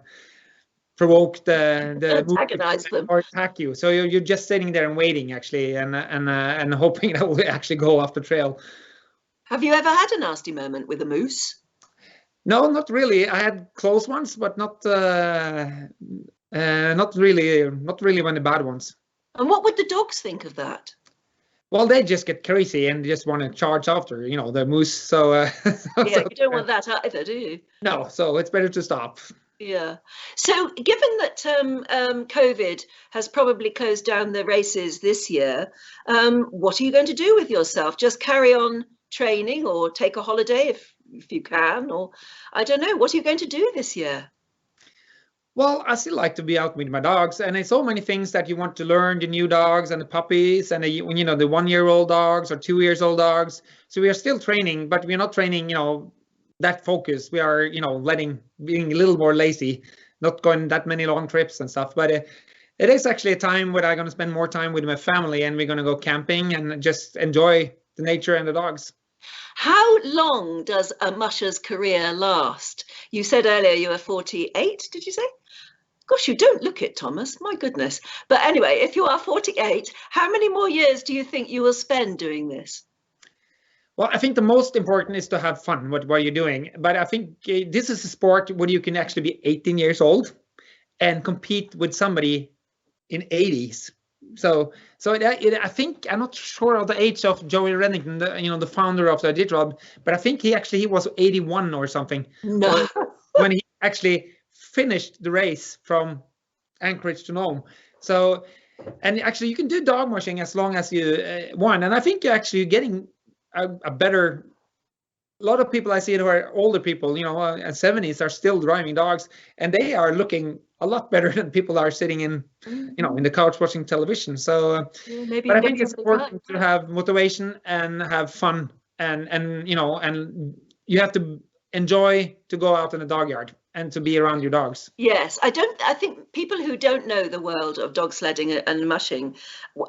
provoke the antagonize them or attack you. So you're just sitting there and waiting actually, and hoping that will actually go off the trail. Have you ever had a nasty moment with a moose? No, not really. I had close ones, but not really when the bad ones. And what would the dogs think of that? Well, they just get crazy and just want to charge after, you know, the moose. So yeah, you don't want that either, do you? No, so it's better to stop. Yeah. So given that COVID has probably closed down the races this year, what are you going to do with yourself? Just carry on training or take a holiday if you can, or I don't know. What are you going to do this year? Well, I still like to be out with my dogs, and there's so many things that you want to learn, the new dogs and the puppies and the, you know, the 1-year-old dogs or 2-year-old dogs. So we are still training, but we're not training, you know, that focused. We are, you know, being a little more lazy, not going that many long trips and stuff. But it is actually a time where I'm going to spend more time with my family, and we're going to go camping and just enjoy the nature and the dogs. How long does a musher's career last? You said earlier you were 48, did you say? Gosh, you don't look it, Thomas. My goodness. But anyway, if you are 48, how many more years do you think you will spend doing this? Well, I think the most important is to have fun with what you're doing. But I think this is a sport where you can actually be 18 years old and compete with somebody in 80s. So I think, I'm not sure of the age of Joey Rennington, the founder of the Iditarod, but I think he was 81 or something. No. When he actually finished the race from Anchorage to Nome. So, and actually you can do dog mushing as long as you want. And I think you're actually getting a better, a lot of people I see who are older people, you know, at 70s are still driving dogs, and they are looking a lot better than people are sitting in, you know, in the couch watching television. So, but I think it's important to have motivation and have fun, and you know, and you have to enjoy to go out in the dog yard and to be around your dogs. Yes, I think people who don't know the world of dog sledding and mushing,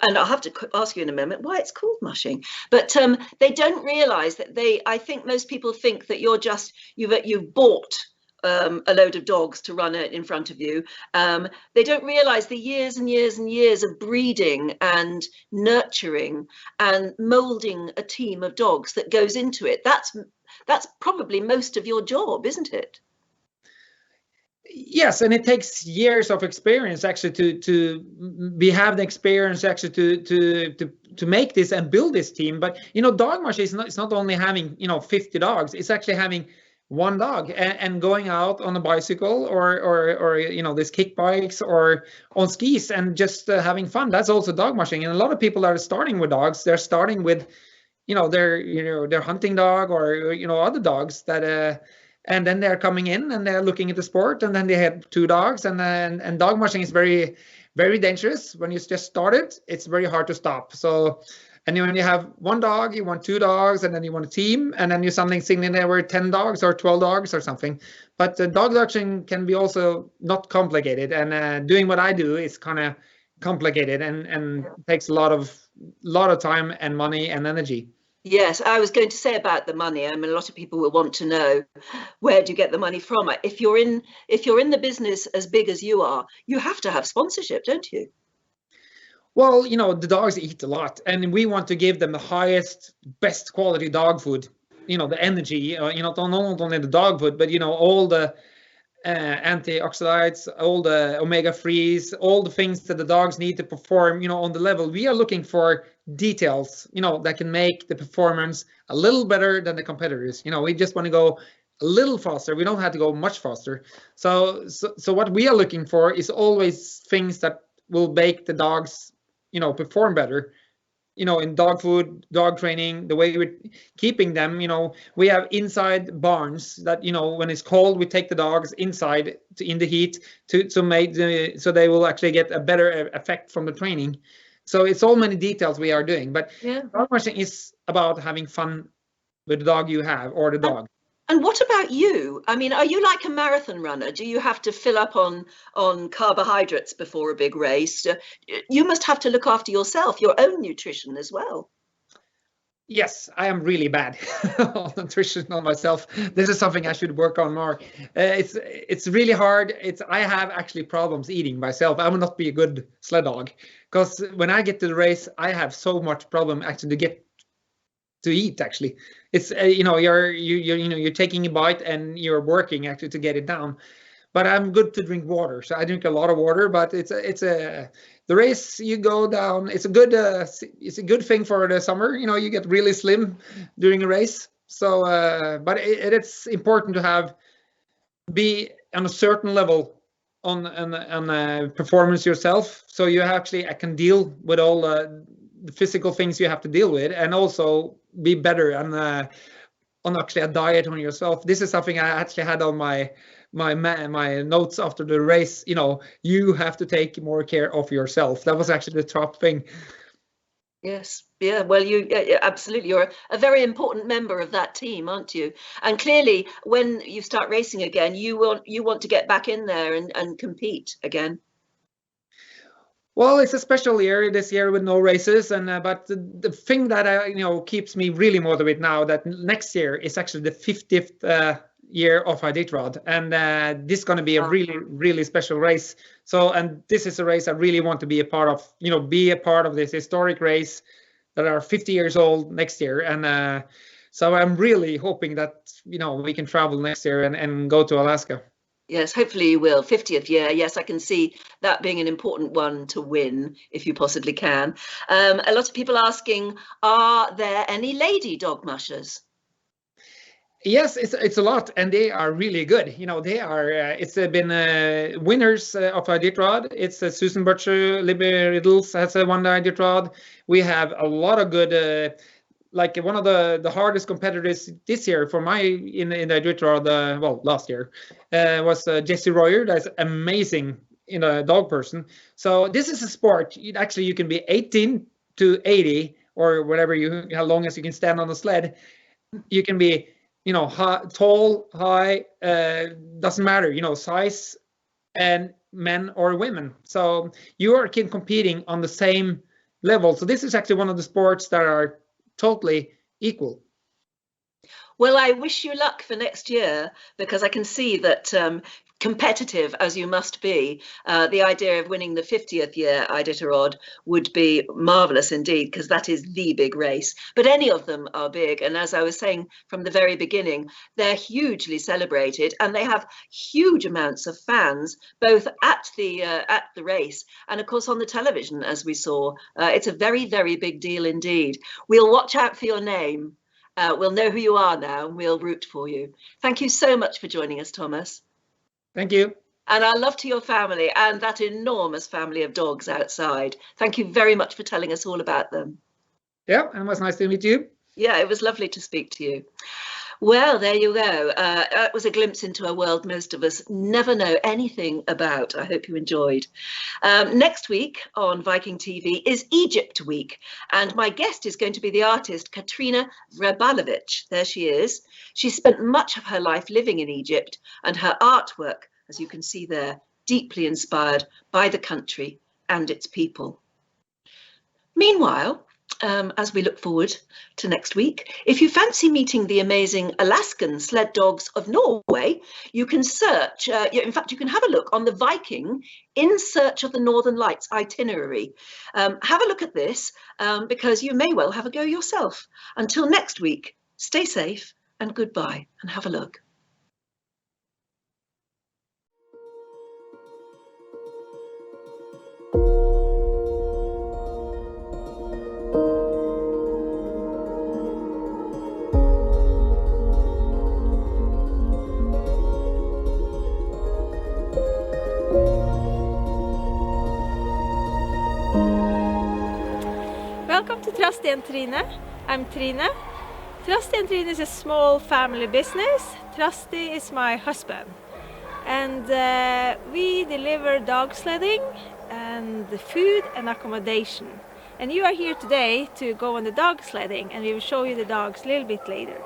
and I'll have to ask you in a moment why it's called mushing, but they don't realize that I think most people think that you've bought a load of dogs to run it in front of you. They don't realize the years and years and years of breeding and nurturing and molding a team of dogs that goes into it. That's probably most of your job, isn't it? Yes, and it takes years of experience actually to have the experience actually to make this and build this team. But you know, dog mushing is not only having, you know, 50 dogs. It's actually having one dog and going out on a bicycle or you know, these kick bikes or on skis and just having fun. That's also dog mushing. And a lot of people are starting with dogs. They're starting with, you know, their hunting dog or, you know, other dogs that and then they're coming in and they're looking at the sport, and then they have 2 dogs, and dog mushing is very, very dangerous. When you just start it, it's very hard to stop. So, and when you have 1 dog, you want 2 dogs, and then you want a team, and then you're sitting there with 10 dogs or 12 dogs or something. But dog mushing can be also not complicated, and doing what I do is kind of complicated and takes a lot of time and money and energy. Yes, I was going to say about the money. I mean, a lot of people will want to know, where do you get the money from? If you're in the business as big as you are, you have to have sponsorship, don't you? Well, you know, the dogs eat a lot, and we want to give them the highest, best quality dog food. You know, the energy, you know, not only the dog food, but, you know, all the antioxidants, all the omega-3s, all the things that the dogs need to perform, you know, on the level. We are looking for details, you know, that can make the performance a little better than the competitors. You know, we just want to go a little faster. We don't have to go much faster. So what we are looking for is always things that will make the dogs, you know, perform better. in dog food, dog training, the way we're keeping them. We have inside barns that, when it's cold, we take the dogs inside in the heat so they will actually get a better effect from the training. So it's all many details we are doing, but dog mushing is about having fun with the dog you have or the dog. And what about you? I mean, are you like a marathon runner? Do you have to fill up on carbohydrates before a big race? You must have to look after yourself, your own nutrition as well. Yes, I am really bad on nutrition on myself. This is something I should work on more. It's really hard. I have actually problems eating myself. I will not be a good sled dog because when I get to the race, I have so much problem actually to get to eat. Actually, it's you're taking a bite and you're working actually to get it down. But I'm good to drink water, so I drink a lot of water. But the race you go down. It's a good thing for the summer. You get really slim during a race. So, but it's important to be on a certain level on performance yourself. So you actually can deal with all the physical things you have to deal with, and also be better on actually a diet on yourself. This is something I actually had on my notes after the race. You have to take more care of yourself. That was actually the top thing. Yes. Yeah. Well, absolutely. You're a very important member of that team, aren't you? And clearly, when you start racing again, you want to get back in there and compete again. Well, it's a special year this year with no races, but the thing that keeps me really motivated now that next year is actually the 50th year of Iditarod, and this is going to be a really, really special race. So, and this is a race I really want to be a part of. Be a part of this historic race that are 50 years old next year, and so I'm really hoping that we can travel next year and go to Alaska. Yes, hopefully you will. 50th year. Yes, I can see that being an important one to win if you possibly can. A lot of people asking, are there any lady dog mushers? Yes, it's a lot, and they are really good. They are. It's been winners of Iditarod. It's Susan Butcher, Libby Riddles has won the Iditarod. We have a lot of good. Like one of the hardest competitors this year for in the Iditarod, last year, was Jesse Royer. That's amazing dog person. So this is a sport. You can be 18 to 80 or whatever how long as you can stand on the sled. You can be tall, high, doesn't matter. Size, and men or women. So you are competing on the same level. So this is actually one of the sports that are totally equal. Well, I wish you luck for next year, because I can see that competitive as you must be, the idea of winning the 50th year Iditarod would be marvelous indeed, because that is the big race. But any of them are big, and as I was saying from the very beginning, they're hugely celebrated, and they have huge amounts of fans, both at the race and of course on the television, as we saw. It's a very, very big deal indeed. We'll watch out for your name. We'll know who you are now, and we'll root for you. Thank you so much for joining us, Thomas. Thank you. And our love to your family and that enormous family of dogs outside. Thank you very much for telling us all about them. Yeah, it was nice to meet you. Yeah, it was lovely to speak to you. Well, there you go. That was a glimpse into a world most of us never know anything about. I hope you enjoyed. Next week on Viking.TV is Egypt Week, and my guest is going to be the artist Katrina Vrabalovic. There she is. She spent much of her life living in Egypt, and her artwork, as you can see there, deeply inspired by the country and its people. Meanwhile, as we look forward to next week, if you fancy meeting the amazing Alaskan sled dogs of Norway, you can search, in fact, you can have a look on the Viking In Search of the Northern Lights itinerary. Have a look at this, because you may well have a go yourself. Until next week, stay safe and goodbye, and have a look. Welcome to Trusty and Trine. I'm Trine. Trusty and Trine is a small family business. Trusty is my husband. And we deliver dog sledding and the food and accommodation. And you are here today to go on the dog sledding, and we will show you the dogs a little bit later.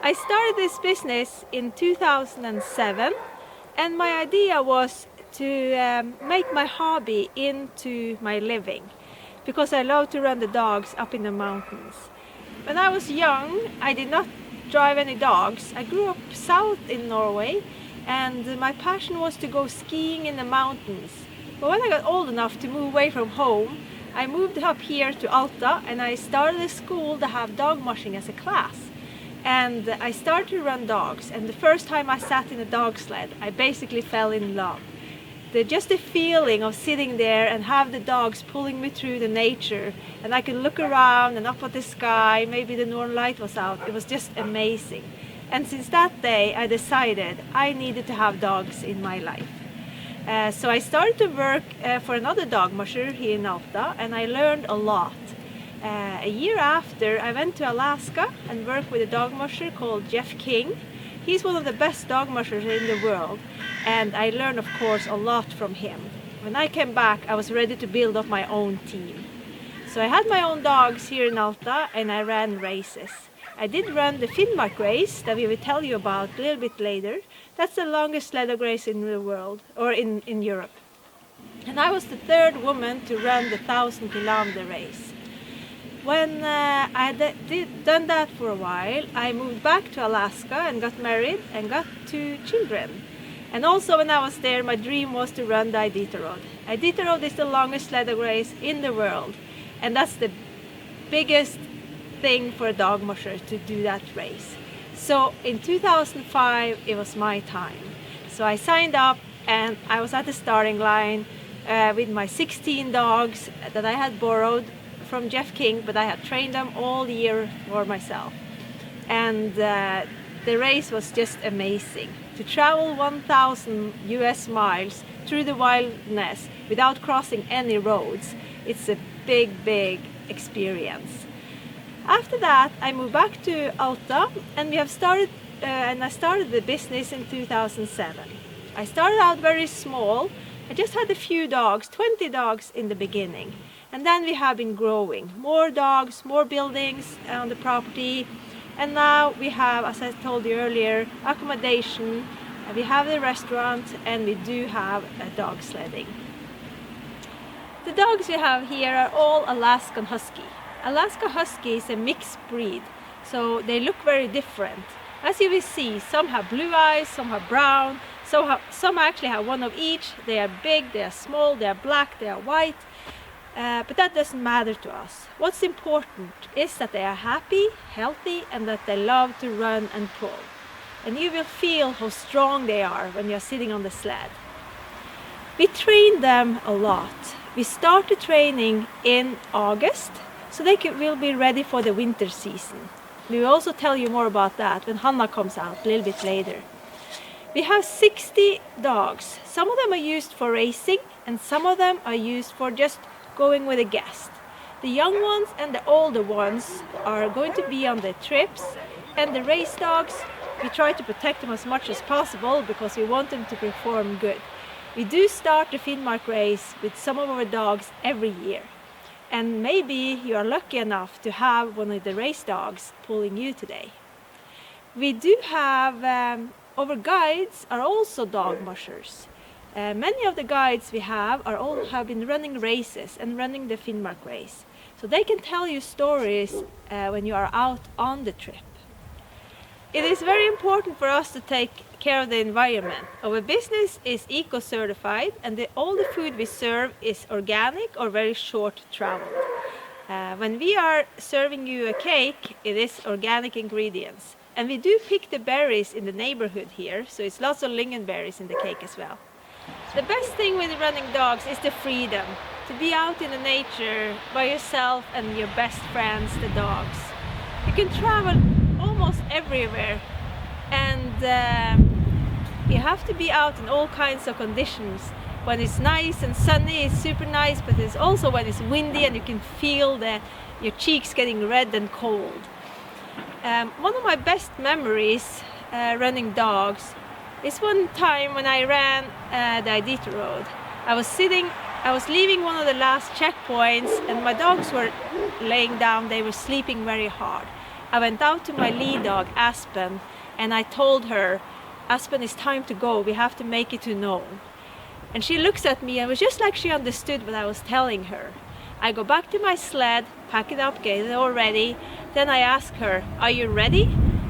I started this business in 2007, and my idea was to make my hobby into my living, because I love to run the dogs up in the mountains. When I was young, I did not drive any dogs. I grew up south in Norway, and my passion was to go skiing in the mountains. But when I got old enough to move away from home, I moved up here to Alta, and I started a school to have dog mushing as a class. And I started to run dogs, and the first time I sat in a dog sled, I basically fell in love. Just the feeling of sitting there and have the dogs pulling me through the nature, and I could look around and up at the sky, maybe the northern light was out, it was just amazing. And since that day I decided I needed to have dogs in my life. So I started to work for another dog musher here in Alta, and I learned a lot. A year after, I went to Alaska and worked with a dog musher called Jeff King. He's one of the best dog mushers in the world, and I learned, of course, a lot from him. When I came back, I was ready to build up my own team. So I had my own dogs here in Alta, and I ran races. I did run the Finnmark race that we will tell you about a little bit later. That's the longest sled dog race in the world, or in Europe. And I was the third woman to run the 1,000-kilometer race. When I had done that for a while, I moved back to Alaska and got married and got 2 children. And also when I was there, my dream was to run the Iditarod. Iditarod is the longest sled dog race in the world, and that's the biggest thing for a dog musher, to do that race. So in 2005, it was my time. So I signed up, and I was at the starting line with my 16 dogs that I had borrowed from Jeff King, but I had trained them all year for myself. And the race was just amazing. To travel 1,000 US miles through the wilderness without crossing any roads, it's a big experience. After that, I moved back to Alta, and we have started, and I started the business in 2007. I started out very small. I just had a few dogs, 20 dogs in the beginning. And then we have been growing. More dogs, more buildings on the property. And now we have, as I told you earlier, accommodation. We have the restaurant, and we do have dog sledding. The dogs we have here are all Alaskan Husky. Alaska Husky is a mixed breed, so they look very different. As you will see, some have blue eyes, some have brown, some actually have one of each. They are big, they are small, they are black, they are white. But that doesn't matter to us. What's important is that they are happy, healthy, and that they love to run and pull. And you will feel how strong they are when you're sitting on the sled. We train them a lot. We started training in August, so they will be ready for the winter season. We will also tell you more about that when Hanna comes out a little bit later. We have 60 dogs. Some of them are used for racing, and some of them are used for just going with a guest. The young ones and the older ones are going to be on the trips, and the race dogs, we try to protect them as much as possible because we want them to perform good. We do start the Finnmark race with some of our dogs every year, and maybe you are lucky enough to have one of the race dogs pulling you today. We do have, our guides are also dog mushers. Many of the guides we have have been running races and running the Finnmark race. So they can tell you stories when you are out on the trip. It is very important for us to take care of the environment. Our business is eco-certified, and all the food we serve is organic or very short traveled. When we are serving you a cake, it is organic ingredients. And we do pick the berries in the neighborhood here, so it's lots of lingonberries in the cake as well. The best thing with running dogs is the freedom, to be out in the nature by yourself and your best friends, the dogs. You can travel almost everywhere, and you have to be out in all kinds of conditions, when it's nice and sunny, it's super nice, but it's also when it's windy and you can feel your cheeks getting red and cold. One of my best memories running dogs is one time when I ran the Iditarod. I was leaving one of the last checkpoints and my dogs were laying down, they were sleeping very hard. I went out to my lead dog, Aspen, and I told her, Aspen, it's time to go, we have to make it to Nome. And she looks at me and it was just like she understood what I was telling her. I go back to my sled, pack it up, get it all ready. Then I ask her, are you ready?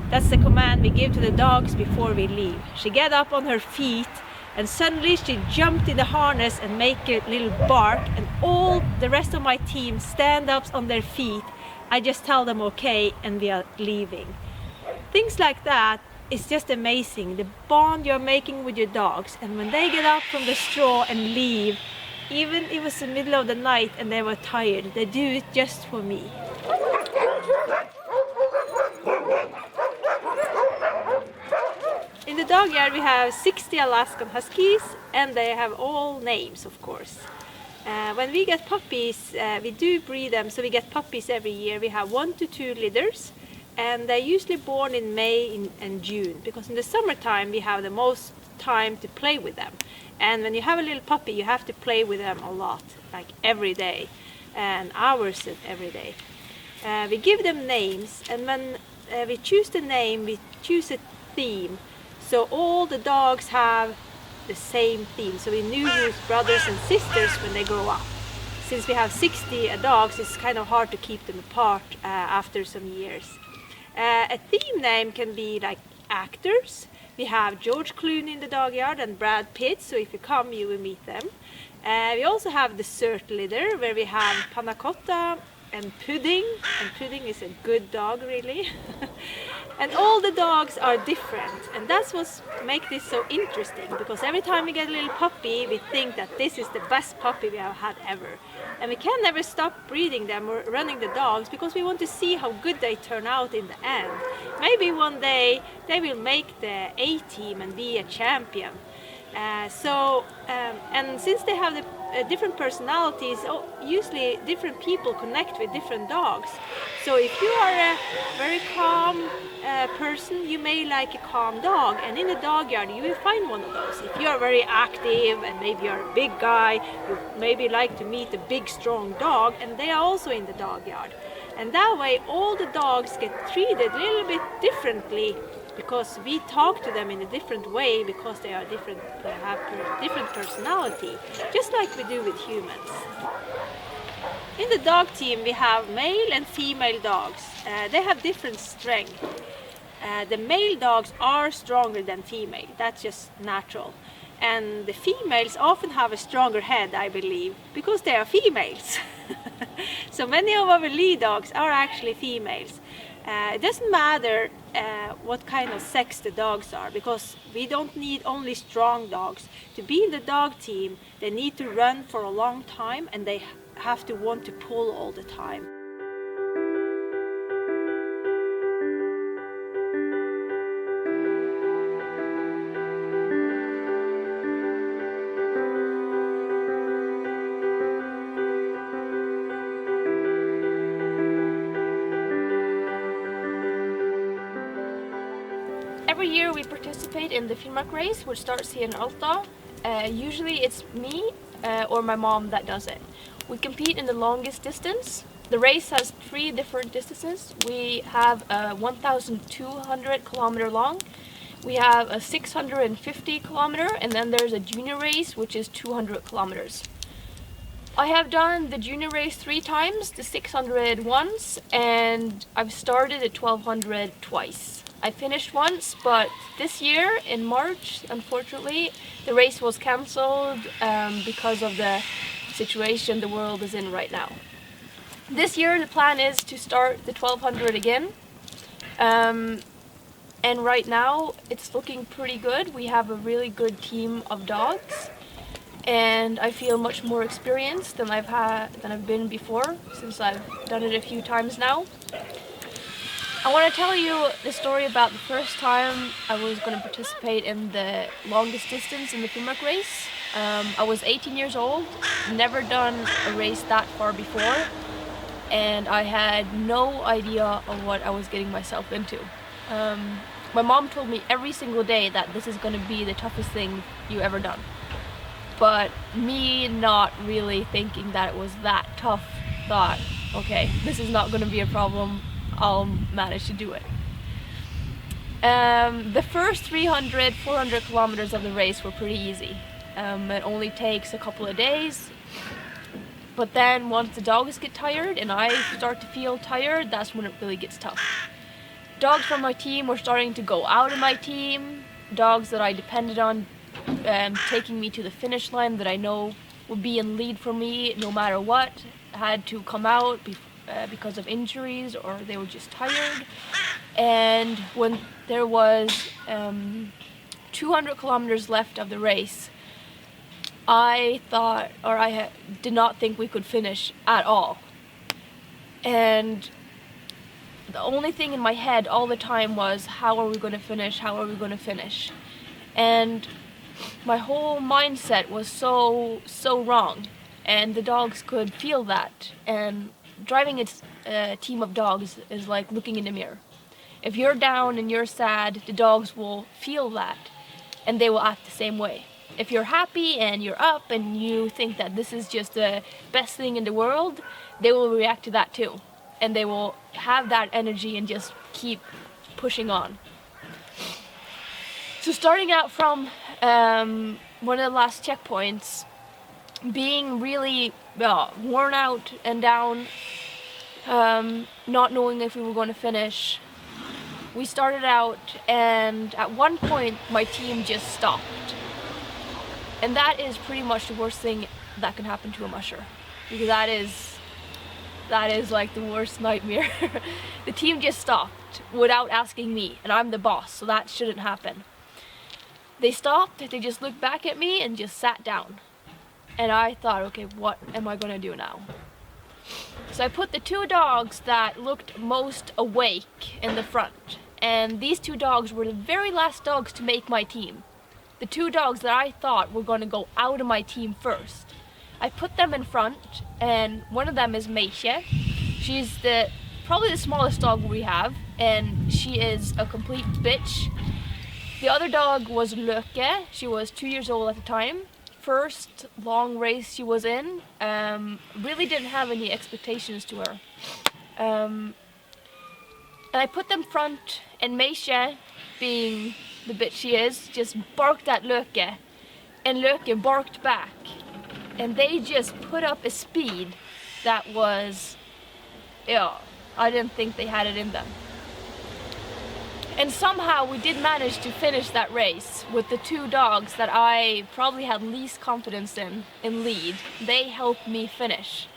That's the command we give to the dogs before we leave. She get up on her feet and suddenly she jumped in the harness and make a little bark, and all the rest of my team stand up on their feet. I just tell them okay and we are leaving. Things like that is just amazing, the bond you're making with your dogs, and when they get up from the straw and leave, even if it was the middle of the night and they were tired, they do it just for me. In the dog yard we have 60 Alaskan Huskies, and they have all names, of course. When we get puppies, we do breed them, so we get puppies every year. We have 1 to 2 litters, and they're usually born in May and June, because in the summertime we have the most time to play with them. And when you have a little puppy, you have to play with them a lot, like every day, and hours every day. We give them names, and when we choose the name, we choose a theme. So all the dogs have the same theme, so we knew who's brothers and sisters when they grow up. Since we have 60 dogs, it's kind of hard to keep them apart after some years. A theme name can be like actors. We have George Clooney in the dog yard and Brad Pitt, so if you come you will meet them. We also have dessert litter, where we have Panna Cotta and Pudding is a good dog, really. And all the dogs are different, and that's what makes this so interesting, because every time we get a little puppy we think that this is the best puppy we have had ever, and we can never stop breeding them or running the dogs, because we want to see how good they turn out in the end. Maybe one day they will make the A team and be a champion. And since they have the different personalities, usually different people connect with different dogs. So if you are a very calm person, you may like a calm dog, and in the dog yard you will find one of those. If you are very active and maybe you're a big guy, you maybe like to meet a big strong dog, and they are also in the dog yard. And that way all the dogs get treated a little bit differently, because we talk to them in a different way, because they are different, they have different personality, just like we do with humans. In the dog team we have male and female dogs. They have different strength. The male dogs are stronger than female, that's just natural. And the females often have a stronger head, I believe, because they are females. So many of our lead dogs are actually females. It doesn't matter what kind of sex the dogs are, because we don't need only strong dogs. To be in the dog team, they need to run for a long time, and they have to want to pull all the time. Every year we participate in the Finnmark race, which starts here in Alta. Usually it's me or my mom that does it. We compete in the longest distance. The race has 3 different distances. We have a 1,200 kilometer long, we have a 650 kilometer, and then there's a junior race which is 200 kilometers. I have done the junior race 3 times, the 600 once, and I've started at 1200 twice. I finished once, but this year in March, unfortunately, the race was cancelled because of the situation the world is in right now. This year the plan is to start the 1200 again, and right now it's looking pretty good. We have a really good team of dogs, and I feel much more experienced than I've been before, since I've done it a few times now. I I want to tell you the story about the first time I was going to participate in the longest distance in the Finnmark race. I was 18 years old, never done a race that far before, and I had no idea of what I was getting myself into. My mom told me every single day that this is going to be the toughest thing you ever done. But me not really thinking that it was that tough, thought, okay, this is not going to be a problem, I'll manage to do it. The first 300, 400 kilometers of the race were pretty easy. It only takes a couple of days. But then once the dogs get tired and I start to feel tired, that's when it really gets tough. Dogs from my team were starting to go out of my team. Dogs that I depended on taking me to the finish line, that I know would be in lead for me no matter what, had to come out because of injuries or they were just tired. And when there was 200 kilometers left of the race, I thought, or I did not think we could finish at all. And the only thing in my head all the time was, how are we going to finish? How are we going to finish? And my whole mindset was so wrong, and the dogs could feel that. And driving a team of dogs is like looking in the mirror. If you're down and you're sad, the dogs will feel that, and they will act the same way. If you're happy and you're up and you think that this is just the best thing in the world, they will react to that too. And they will have that energy and just keep pushing on. So starting out from one of the last checkpoints, being really worn out and down, not knowing if we were going to finish, we started out, and at one point my team just stopped. And that is pretty much the worst thing that can happen to a musher, because that is like the worst nightmare. The team just stopped without asking me, and I'm the boss, so that shouldn't happen. They stopped, they just looked back at me and just sat down. And I thought, okay, what am I gonna do now? So I put the two dogs that looked most awake in the front, and these two dogs were the very last dogs to make my team. The two dogs that I thought were going to go out of my team first. I put them in front, and one of them is Musher. She's probably the smallest dog we have, and she is a complete bitch. The other dog was Løke. She was 2 years old at the time. First long race she was in. Really didn't have any expectations to her. And I put them front, and Musher, being the bitch she is, just barked at Løke, and Løke barked back, and they just put up a speed that was, I didn't think they had it in them. And somehow we did manage to finish that race with the two dogs that I probably had least confidence in lead. They helped me finish.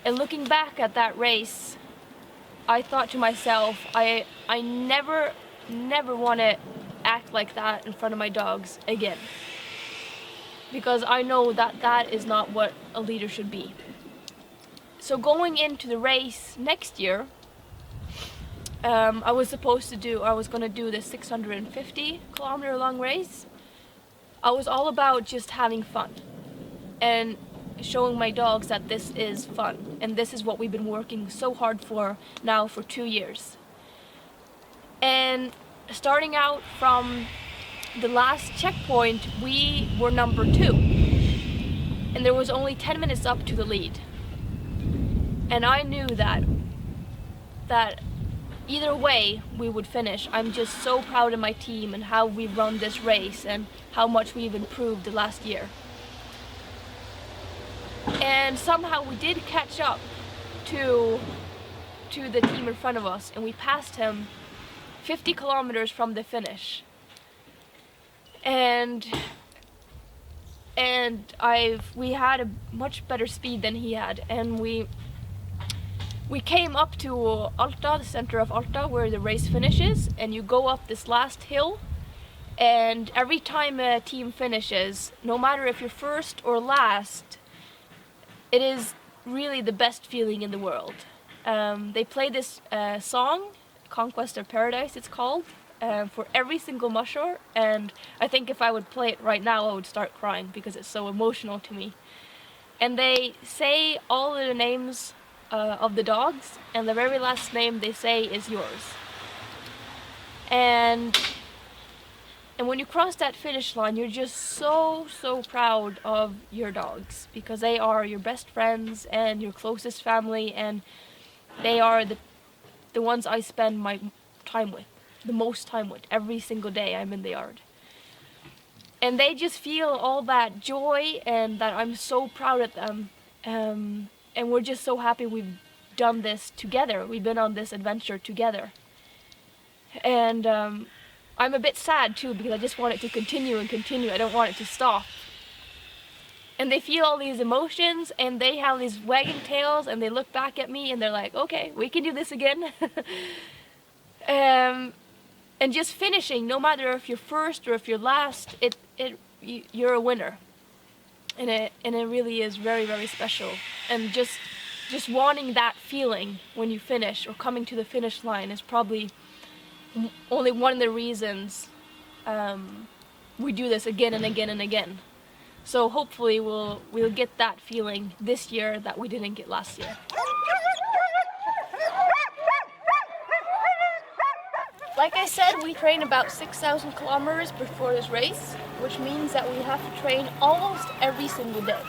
And looking back at that race, I thought to myself, I never want to act like that in front of my dogs again, because I know that that is not what a leader should be. So going into the race next year, I was going to do the 650 kilometer long race. I was all about just having fun and showing my dogs that this is fun, and this is what we've been working so hard for now for 2 years. And starting out from the last checkpoint, we were number 2, and there was only 10 minutes up to the lead. And I knew that either way we would finish. I'm just so proud of my team and how we've run this race and how much we've improved the last year. And somehow we did catch up to the team in front of us, and we passed him 50 kilometers from the finish. And we had a much better speed than he had, and we came up to Alta, the center of Alta, where the race finishes, and you go up this last hill, and every time a team finishes, no matter if you're first or last, it is really the best feeling in the world. They play this song Conquest of Paradise, it's called, for every single musher, and I think if I would play it right now, I would start crying because it's so emotional to me. And they say all of the names of the dogs, and the very last name they say is yours. And when you cross that finish line, you're just so proud of your dogs, because they are your best friends and your closest family, and they are the ones I spend my time with, the most time with, every single day I'm in the yard. And they just feel all that joy and that I'm so proud of them. And we're just so happy we've done this together. We've been on this adventure together. And I'm a bit sad too, because I just want it to continue and continue. I don't want it to stop. And they feel all these emotions, and they have these wagging tails, and they look back at me and they're like, okay, we can do this again. And just finishing, no matter if you're first or if you're last, you're a winner. And it really is very special. And just wanting that feeling when you finish or coming to the finish line is probably only one of the reasons we do this again and again and again. So hopefully we'll get that feeling this year that we didn't get last year. Like I said, we train about 6,000 kilometers before this race, which means that we have to train almost every single day.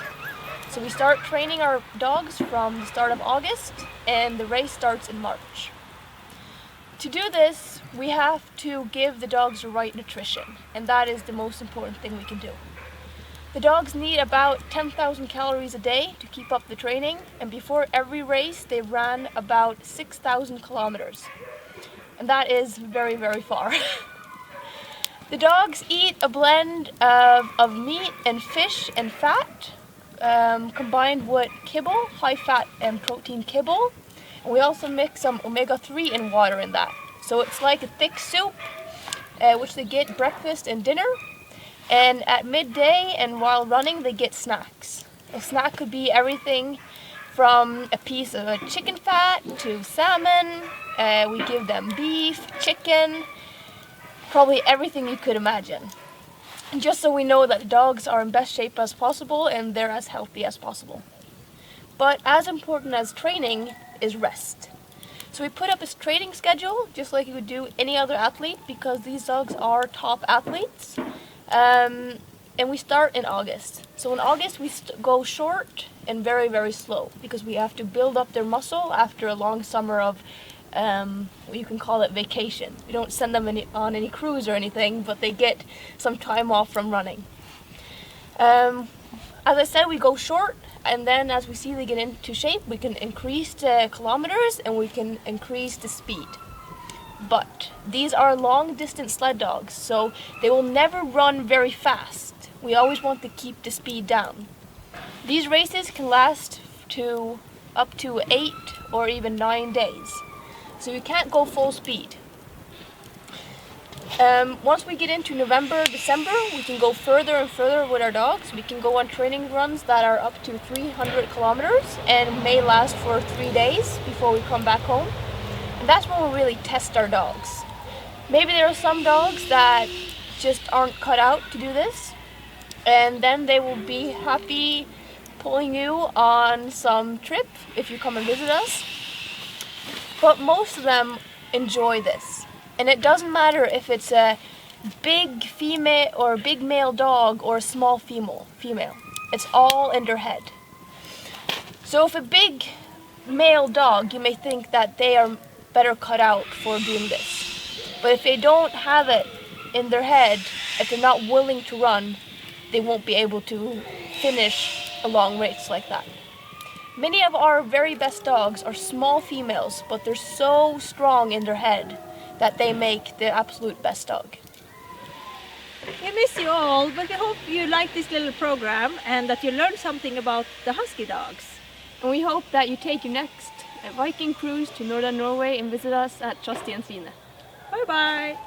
So we start training our dogs from the start of August, and the race starts in March. To do this, we have to give the dogs the right nutrition, and that is the most important thing we can do. The dogs need about 10,000 calories a day to keep up the training, and before every race they ran about 6,000 kilometers. And that is very far. The dogs eat a blend of meat and fish and fat, combined with kibble, high fat and protein kibble. And we also mix some omega-3 in water in that. So it's like a thick soup, which they get breakfast and dinner. And at midday and while running, they get snacks. A snack could be everything from a piece of a chicken fat to salmon. We give them beef, chicken, probably everything you could imagine. Just so we know that the dogs are in best shape as possible and they're as healthy as possible. But as important as training is rest. So we put up a training schedule just like you would do any other athlete, because these dogs are top athletes. And we start in August. So in August we go short and very slow, because we have to build up their muscle after a long summer of you can call it vacation. We don't send them on any cruise or anything, but they get some time off from running. As I said, we go short, and then as we see they get into shape, we can increase the kilometers and we can increase the speed. But these are long distance sled dogs, so they will never run very fast. We always want to keep the speed down. These races can last up to 8 or even 9 days. So you can't go full speed. Once we get into November, December, we can go further and further with our dogs. We can go on training runs that are up to 300 kilometers and may last for 3 days before we come back home. And that's when we really test our dogs. Maybe there are some dogs that just aren't cut out to do this, and then they will be happy pulling you on some trip if you come and visit us. But most of them enjoy this. And it doesn't matter if it's a big female or a big male dog or a small female. It's all in their head. So if a big male dog, you may think that they are better cut out for doing this. But if they don't have it in their head, if they're not willing to run, they won't be able to finish a long race like that. Many of our very best dogs are small females, but they're so strong in their head that they make the absolute best dog. We miss you all, but we hope you like this little program and that you learned something about the husky dogs. And we hope that you take your next Viking cruise to northern Norway and visit us at Trusty and Trine. Bye bye!